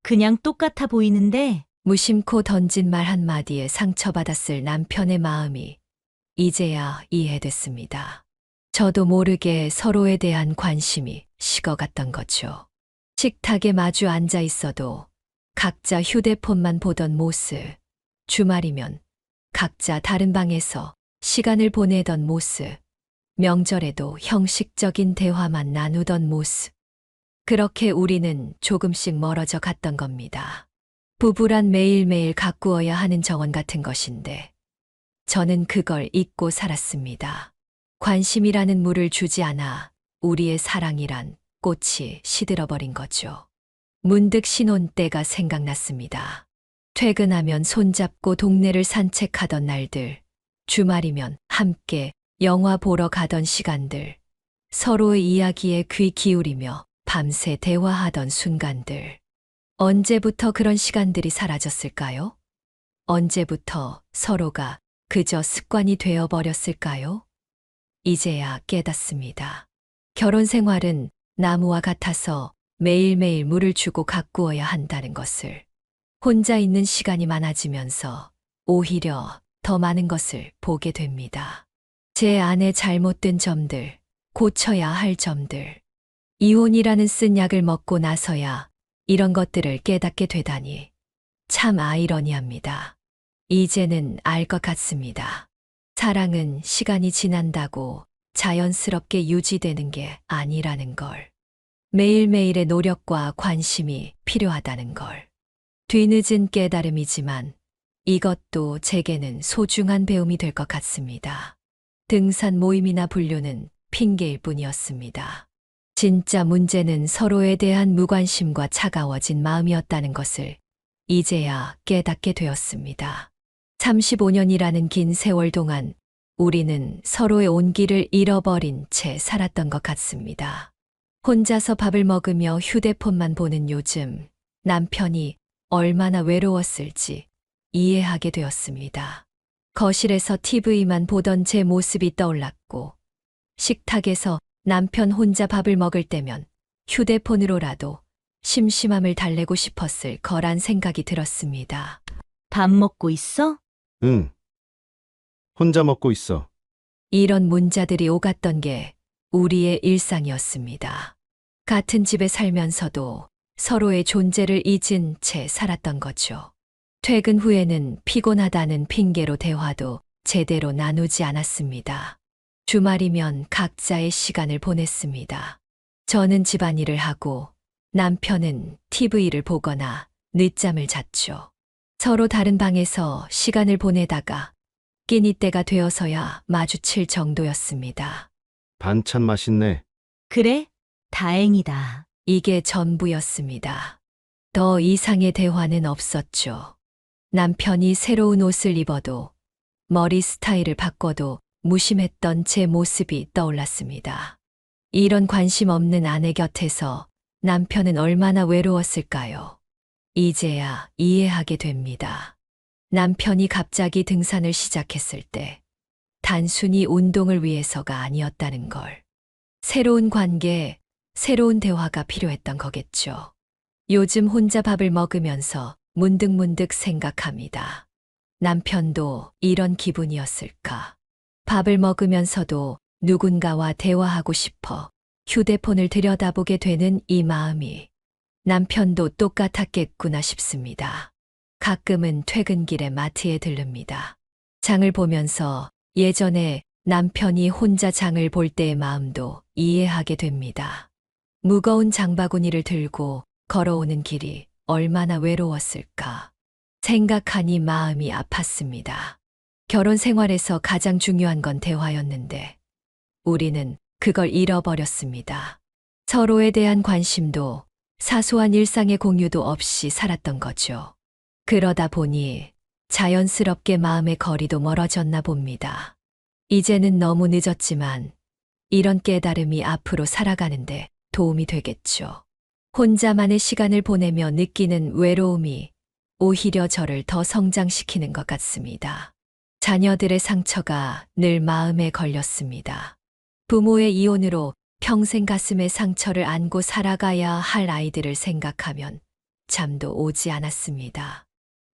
그냥 똑같아 보이는데. 무심코 던진 말 한마디에 상처받았을 남편의 마음이 이제야 이해됐습니다. 저도 모르게 서로에 대한 관심이 식어갔던 거죠. 식탁에 마주 앉아 있어도 각자 휴대폰만 보던 모습, 주말이면 각자 다른 방에서 시간을 보내던 모습, 명절에도 형식적인 대화만 나누던 모습. 그렇게 우리는 조금씩 멀어져 갔던 겁니다. 부부란 매일매일 가꾸어야 하는 정원 같은 것인데 저는 그걸 잊고 살았습니다. 관심이라는 물을 주지 않아 우리의 사랑이란 꽃이 시들어버린 거죠. 문득 신혼 때가 생각났습니다. 퇴근하면 손잡고 동네를 산책하던 날들, 주말이면 함께 영화 보러 가던 시간들, 서로의 이야기에 귀 기울이며 밤새 대화하던 순간들. 언제부터 그런 시간들이 사라졌을까요? 언제부터 서로가 그저 습관이 되어버렸을까요? 이제야 깨닫습니다. 결혼 생활은 나무와 같아서 매일매일 물을 주고 가꾸어야 한다는 것을. 혼자 있는 시간이 많아지면서 오히려 더 많은 것을 보게 됩니다. 제 안에 잘못된 점들, 고쳐야 할 점들. 이혼이라는 쓴 약을 먹고 나서야 이런 것들을 깨닫게 되다니 참 아이러니합니다. 이제는 알 것 같습니다. 사랑은 시간이 지난다고 자연스럽게 유지되는 게 아니라는 걸. 매일매일의 노력과 관심이 필요하다는 걸. 뒤늦은 깨달음이지만 이것도 제게는 소중한 배움이 될 것 같습니다. 등산 모임이나 분류는 핑계일 뿐이었습니다. 진짜 문제는 서로에 대한 무관심과 차가워진 마음이었다는 것을 이제야 깨닫게 되었습니다. 35년이라는 긴 세월 동안 우리는 서로의 온기를 잃어버린 채 살았던 것 같습니다. 혼자서 밥을 먹으며 휴대폰만 보는 요즘 남편이 얼마나 외로웠을지 이해하게 되었습니다. 거실에서 TV만 보던 제 모습이 떠올랐고 식탁에서 남편 혼자 밥을 먹을 때면 휴대폰으로라도 심심함을 달래고 싶었을 거란 생각이 들었습니다. 밥 먹고 있어? 응. 혼자 먹고 있어. 이런 문자들이 오갔던 게 우리의 일상이었습니다. 같은 집에 살면서도 서로의 존재를 잊은 채 살았던 거죠. 퇴근 후에는 피곤하다는 핑계로 대화도 제대로 나누지 않았습니다. 주말이면 각자의 시간을 보냈습니다. 저는 집안일을 하고 남편은 TV를 보거나 늦잠을 잤죠. 서로 다른 방에서 시간을 보내다가 끼니 때가 되어서야 마주칠 정도였습니다. 반찬 맛있네. 그래? 다행이다. 이게 전부였습니다. 더 이상의 대화는 없었죠. 남편이 새로운 옷을 입어도 머리 스타일을 바꿔도 무심했던 제 모습이 떠올랐습니다. 이런 관심 없는 아내 곁에서 남편은 얼마나 외로웠을까요? 이제야 이해하게 됩니다. 남편이 갑자기 등산을 시작했을 때 단순히 운동을 위해서가 아니었다는 걸. 새로운 관계, 새로운 대화가 필요했던 거겠죠. 요즘 혼자 밥을 먹으면서 문득문득 생각합니다. 남편도 이런 기분이었을까? 밥을 먹으면서도 누군가와 대화하고 싶어 휴대폰을 들여다보게 되는 이 마음이 남편도 똑같았겠구나 싶습니다. 가끔은 퇴근길에 마트에 들릅니다. 장을 보면서 예전에 남편이 혼자 장을 볼 때의 마음도 이해하게 됩니다. 무거운 장바구니를 들고 걸어오는 길이 얼마나 외로웠을까. 생각하니 마음이 아팠습니다. 결혼 생활에서 가장 중요한 건 대화였는데 우리는 그걸 잃어버렸습니다. 서로에 대한 관심도 사소한 일상의 공유도 없이 살았던 거죠. 그러다 보니 자연스럽게 마음의 거리도 멀어졌나 봅니다. 이제는 너무 늦었지만 이런 깨달음이 앞으로 살아가는데 도움이 되겠죠. 혼자만의 시간을 보내며 느끼는 외로움이 오히려 저를 더 성장시키는 것 같습니다. 자녀들의 상처가 늘 마음에 걸렸습니다. 부모의 이혼으로 평생 가슴에 상처를 안고 살아가야 할 아이들을 생각하면 잠도 오지 않았습니다.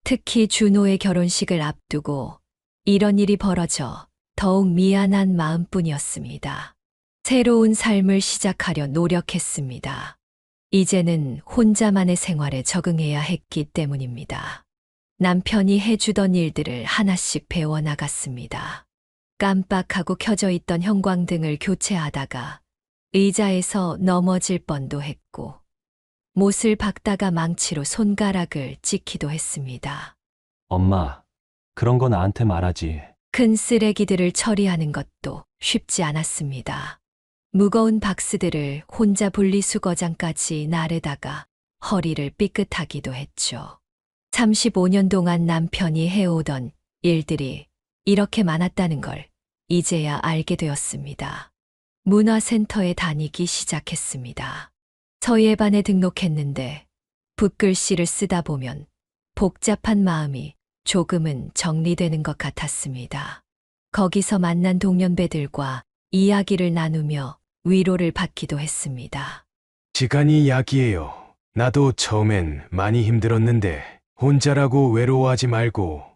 특히 준호의 결혼식을 앞두고 이런 일이 벌어져 더욱 미안한 마음뿐이었습니다. 새로운 삶을 시작하려 노력했습니다. 이제는 혼자만의 생활에 적응해야 했기 때문입니다. 남편이 해주던 일들을 하나씩 배워나갔습니다. 깜빡하고 켜져 있던 형광등을 교체하다가 의자에서 넘어질 뻔도 했고, 못을 박다가 망치로 손가락을 찍기도 했습니다. 엄마, 그런 거 나한테 말하지. 큰 쓰레기들을 처리하는 것도 쉽지 않았습니다. 무거운 박스들을 혼자 분리수거장까지 나르다가 허리를 삐끗하기도 했죠. 35년 동안 남편이 해오던 일들이 이렇게 많았다는 걸 이제야 알게 되었습니다. 문화센터에 다니기 시작했습니다. 서예반에 등록했는데 붓글씨를 쓰다 보면 복잡한 마음이 조금은 정리되는 것 같았습니다. 거기서 만난 동년배들과 이야기를 나누며 위로를 받기도 했습니다. 시간이 약이에요. 나도 처음엔 많이 힘들었는데 혼자라고 외로워하지 말고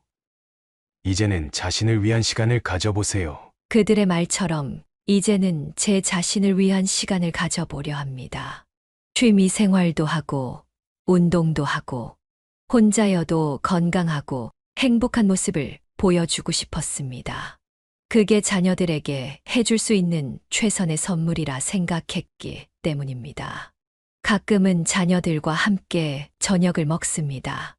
이제는 자신을 위한 시간을 가져보세요. 그들의 말처럼 이제는 제 자신을 위한 시간을 가져보려 합니다. 취미 생활도 하고 운동도 하고 혼자여도 건강하고 행복한 모습을 보여주고 싶었습니다. 그게 자녀들에게 해줄 수 있는 최선의 선물이라 생각했기 때문입니다. 가끔은 자녀들과 함께 저녁을 먹습니다.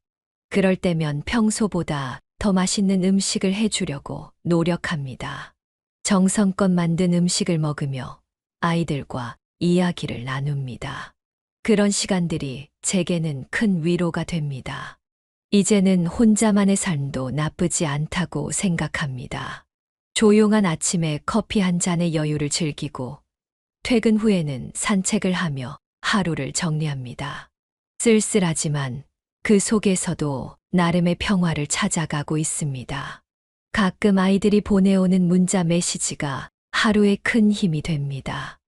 그럴 때면 평소보다 더 맛있는 음식을 해주려고 노력합니다. 정성껏 만든 음식을 먹으며 아이들과 이야기를 나눕니다. 그런 시간들이 제게는 큰 위로가 됩니다. 이제는 혼자만의 삶도 나쁘지 않다고 생각합니다. 조용한 아침에 커피 한 잔의 여유를 즐기고 퇴근 후에는 산책을 하며 하루를 정리합니다. 쓸쓸하지만 그 속에서도 나름의 평화를 찾아가고 있습니다. 가끔 아이들이 보내오는 문자 메시지가 하루의 큰 힘이 됩니다.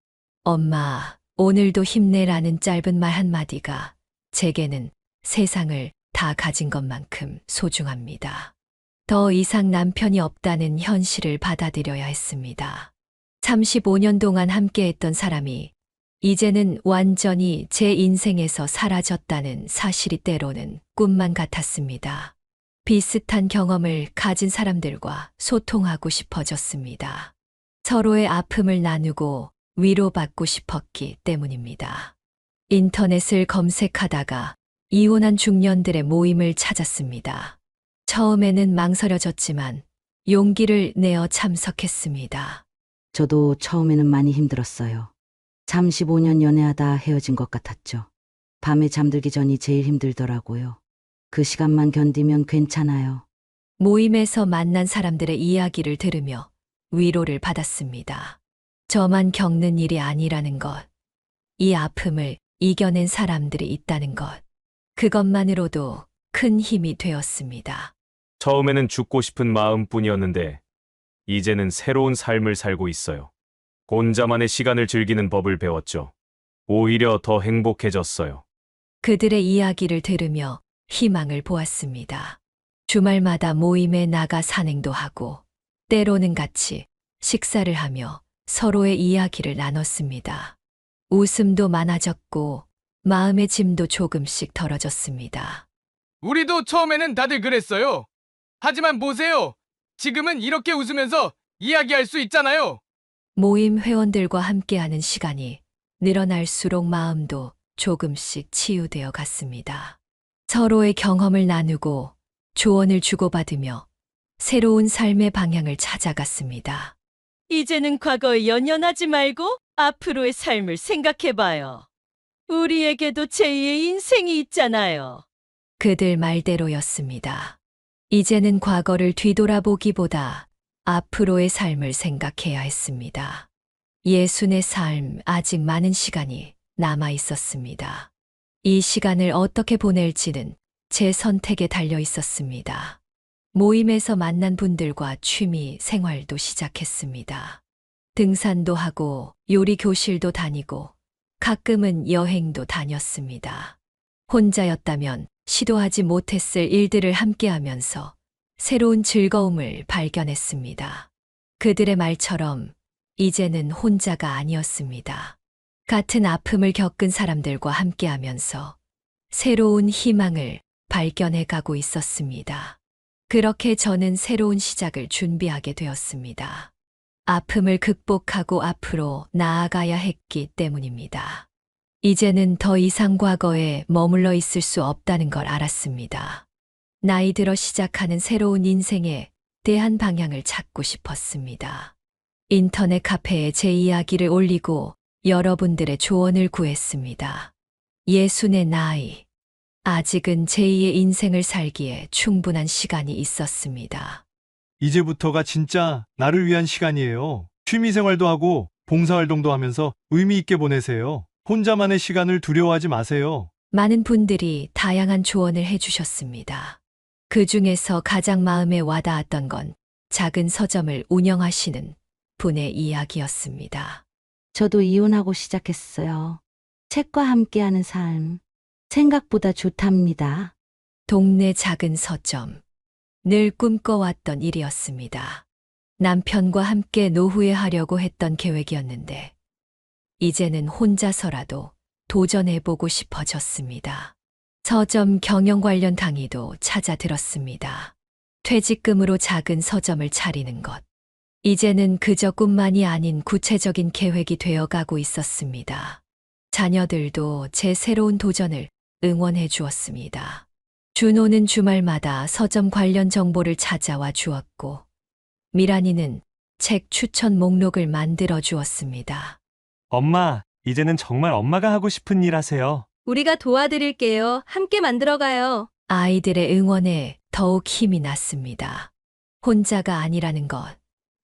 엄마, 오늘도 힘내라는 짧은 말 한마디가 제게는 세상을 다 가진 것만큼 소중합니다. 더 이상 남편이 없다는 현실을 받아들여야 했습니다. 35년 동안 함께했던 사람이 이제는 완전히 제 인생에서 사라졌다는 사실이 때로는 꿈만 같았습니다. 비슷한 경험을 가진 사람들과 소통하고 싶어졌습니다. 서로의 아픔을 나누고 위로받고 싶었기 때문입니다. 인터넷을 검색하다가 이혼한 중년들의 모임을 찾았습니다. 처음에는 망설여졌지만 용기를 내어 참석했습니다. 저도 처음에는 많이 힘들었어요. 35년 연애하다 헤어진 것 같았죠. 밤에 잠들기 전이 제일 힘들더라고요. 그 시간만 견디면 괜찮아요. 모임에서 만난 사람들의 이야기를 들으며 위로를 받았습니다. 저만 겪는 일이 아니라는 것, 이 아픔을 이겨낸 사람들이 있다는 것, 그것만으로도 큰 힘이 되었습니다. 처음에는 죽고 싶은 마음뿐이었는데 이제는 새로운 삶을 살고 있어요. 혼자만의 시간을 즐기는 법을 배웠죠. 오히려 더 행복해졌어요. 그들의 이야기를 들으며 희망을 보았습니다. 주말마다 모임에 나가 산행도 하고 때로는 같이 식사를 하며 서로의 이야기를 나눴습니다. 웃음도 많아졌고 마음의 짐도 조금씩 덜어졌습니다. 우리도 처음에는 다들 그랬어요. 하지만 보세요. 지금은 이렇게 웃으면서 이야기할 수 있잖아요. 모임 회원들과 함께하는 시간이 늘어날수록 마음도 조금씩 치유되어 갔습니다. 서로의 경험을 나누고 조언을 주고받으며 새로운 삶의 방향을 찾아갔습니다. 이제는 과거에 연연하지 말고 앞으로의 삶을 생각해봐요. 우리에게도 제2의 인생이 있잖아요. 그들 말대로였습니다. 이제는 과거를 뒤돌아보기보다 앞으로의 삶을 생각해야 했습니다. 예순의 삶 아직 많은 시간이 남아 있었습니다. 이 시간을 어떻게 보낼지는 제 선택에 달려 있었습니다. 모임에서 만난 분들과 취미 생활도 시작했습니다. 등산도 하고 요리 교실도 다니고 가끔은 여행도 다녔습니다. 혼자였다면 시도하지 못했을 일들을 함께하면서 새로운 즐거움을 발견했습니다. 그들의 말처럼 이제는 혼자가 아니었습니다. 같은 아픔을 겪은 사람들과 함께하면서 새로운 희망을 발견해 가고 있었습니다. 그렇게 저는 새로운 시작을 준비하게 되었습니다. 아픔을 극복하고 앞으로 나아가야 했기 때문입니다. 이제는 더 이상 과거에 머물러 있을 수 없다는 걸 알았습니다. 나이 들어 시작하는 새로운 인생에 대한 방향을 찾고 싶었습니다. 인터넷 카페에 제 이야기를 올리고 여러분들의 조언을 구했습니다. 예순의 나이. 아직은 제2의 인생을 살기에 충분한 시간이 있었습니다. 이제부터가 진짜 나를 위한 시간이에요. 취미생활도 하고 봉사활동도 하면서 의미 있게 보내세요. 혼자만의 시간을 두려워하지 마세요. 많은 분들이 다양한 조언을 해주셨습니다. 그 중에서 가장 마음에 와닿았던 건 작은 서점을 운영하시는 분의 이야기였습니다. 저도 이혼하고 시작했어요. 책과 함께하는 삶. 생각보다 좋답니다. 동네 작은 서점. 늘 꿈꿔왔던 일이었습니다. 남편과 함께 노후에 하려고 했던 계획이었는데, 이제는 혼자서라도 도전해보고 싶어졌습니다. 서점 경영 관련 강의도 찾아 들었습니다. 퇴직금으로 작은 서점을 차리는 것. 이제는 그저 꿈만이 아닌 구체적인 계획이 되어가고 있었습니다. 자녀들도 제 새로운 도전을 응원해 주었습니다. 준호는 주말마다 서점 관련 정보를 찾아와 주었고, 미란이는 책 추천 목록을 만들어 주었습니다. 엄마, 이제는 정말 엄마가 하고 싶은 일 하세요. 우리가 도와드릴게요. 함께 만들어가요. 아이들의 응원에 더욱 힘이 났습니다. 혼자가 아니라는 것,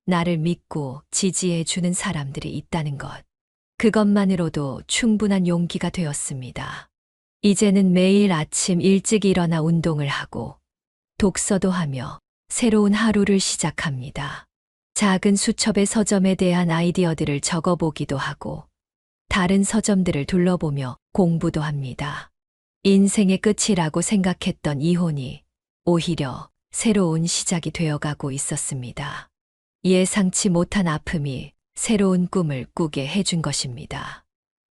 나를 믿고 지지해 주는 사람들이 있다는 것, 그것만으로도 충분한 용기가 되었습니다. 이제는 매일 아침 일찍 일어나 운동을 하고 독서도 하며 새로운 하루를 시작합니다. 작은 수첩의 서점에 대한 아이디어들을 적어보기도 하고 다른 서점들을 둘러보며 공부도 합니다. 인생의 끝이라고 생각했던 이혼이 오히려 새로운 시작이 되어가고 있었습니다. 예상치 못한 아픔이 새로운 꿈을 꾸게 해준 것입니다.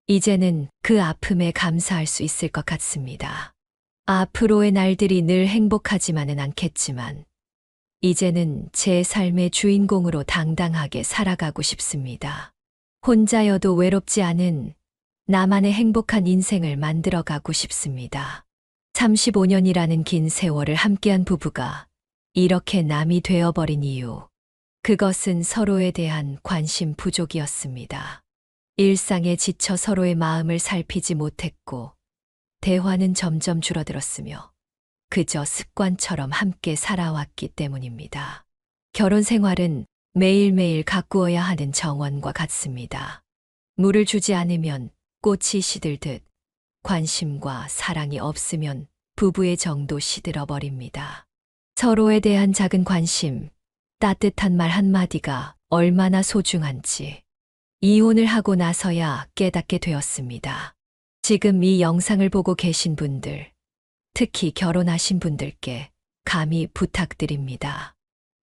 이제는 그 아픔에 감사할 수 있을 것 같습니다. 앞으로의 날들이 늘 행복하지만은 않겠지만, 이제는 제 삶의 주인공으로 당당하게 살아가고 싶습니다. 혼자여도 외롭지 않은 나만의 행복한 인생을 만들어가고 싶습니다. 35년이라는 긴 세월을 함께한 부부가 이렇게 남이 되어버린 이유, 그것은 서로에 대한 관심 부족이었습니다. 일상에 지쳐 서로의 마음을 살피지 못했고, 대화는 점점 줄어들었으며, 그저 습관처럼 함께 살아왔기 때문입니다. 결혼 생활은 매일매일 가꾸어야 하는 정원과 같습니다. 물을 주지 않으면 꽃이 시들듯, 관심과 사랑이 없으면 부부의 정도 시들어 버립니다. 서로에 대한 작은 관심, 따뜻한 말 한마디가 얼마나 소중한지 이혼을 하고 나서야 깨닫게 되었습니다. 지금 이 영상을 보고 계신 분들, 특히 결혼하신 분들께 감히 부탁드립니다.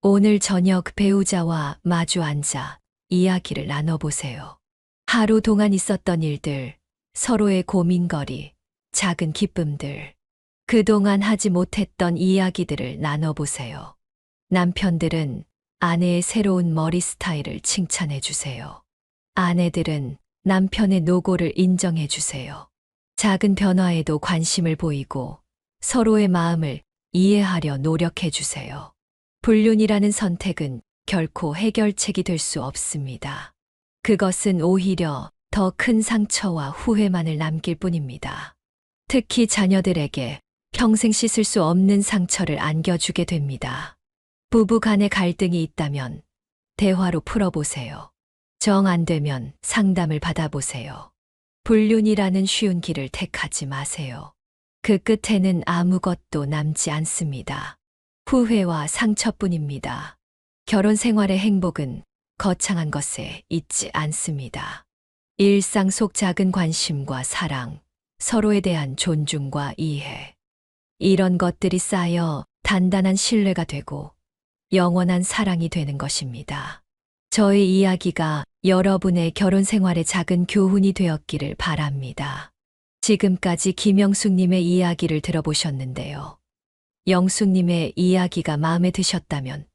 오늘 저녁 배우자와 마주 앉아 이야기를 나눠보세요. 하루 동안 있었던 일들, 서로의 고민거리, 작은 기쁨들, 그동안 하지 못했던 이야기들을 나눠보세요. 남편들은 아내의 새로운 머리 스타일을 칭찬해 주세요. 아내들은 남편의 노고를 인정해 주세요. 작은 변화에도 관심을 보이고 서로의 마음을 이해하려 노력해 주세요. 불륜이라는 선택은 결코 해결책이 될 수 없습니다. 그것은 오히려 더 큰 상처와 후회만을 남길 뿐입니다. 특히 자녀들에게 평생 씻을 수 없는 상처를 안겨주게 됩니다. 부부 간의 갈등이 있다면 대화로 풀어보세요. 정 안 되면 상담을 받아보세요. 불륜이라는 쉬운 길을 택하지 마세요. 그 끝에는 아무것도 남지 않습니다. 후회와 상처뿐입니다. 결혼 생활의 행복은 거창한 것에 있지 않습니다. 일상 속 작은 관심과 사랑, 서로에 대한 존중과 이해, 이런 것들이 쌓여 단단한 신뢰가 되고 영원한 사랑이 되는 것입니다. 저의 이야기가 여러분의 결혼 생활의 작은 교훈이 되었기를 바랍니다. 지금까지 김영숙님의 이야기를 들어보셨는데요. 영숙님의 이야기가 마음에 드셨다면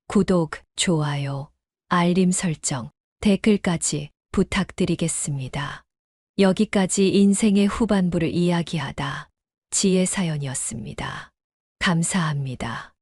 구독, 좋아요, 알림 설정, 댓글까지 부탁드리겠습니다. 여기까지 인생의 후반부를 이야기하다 지혜사연이었습니다. 감사합니다.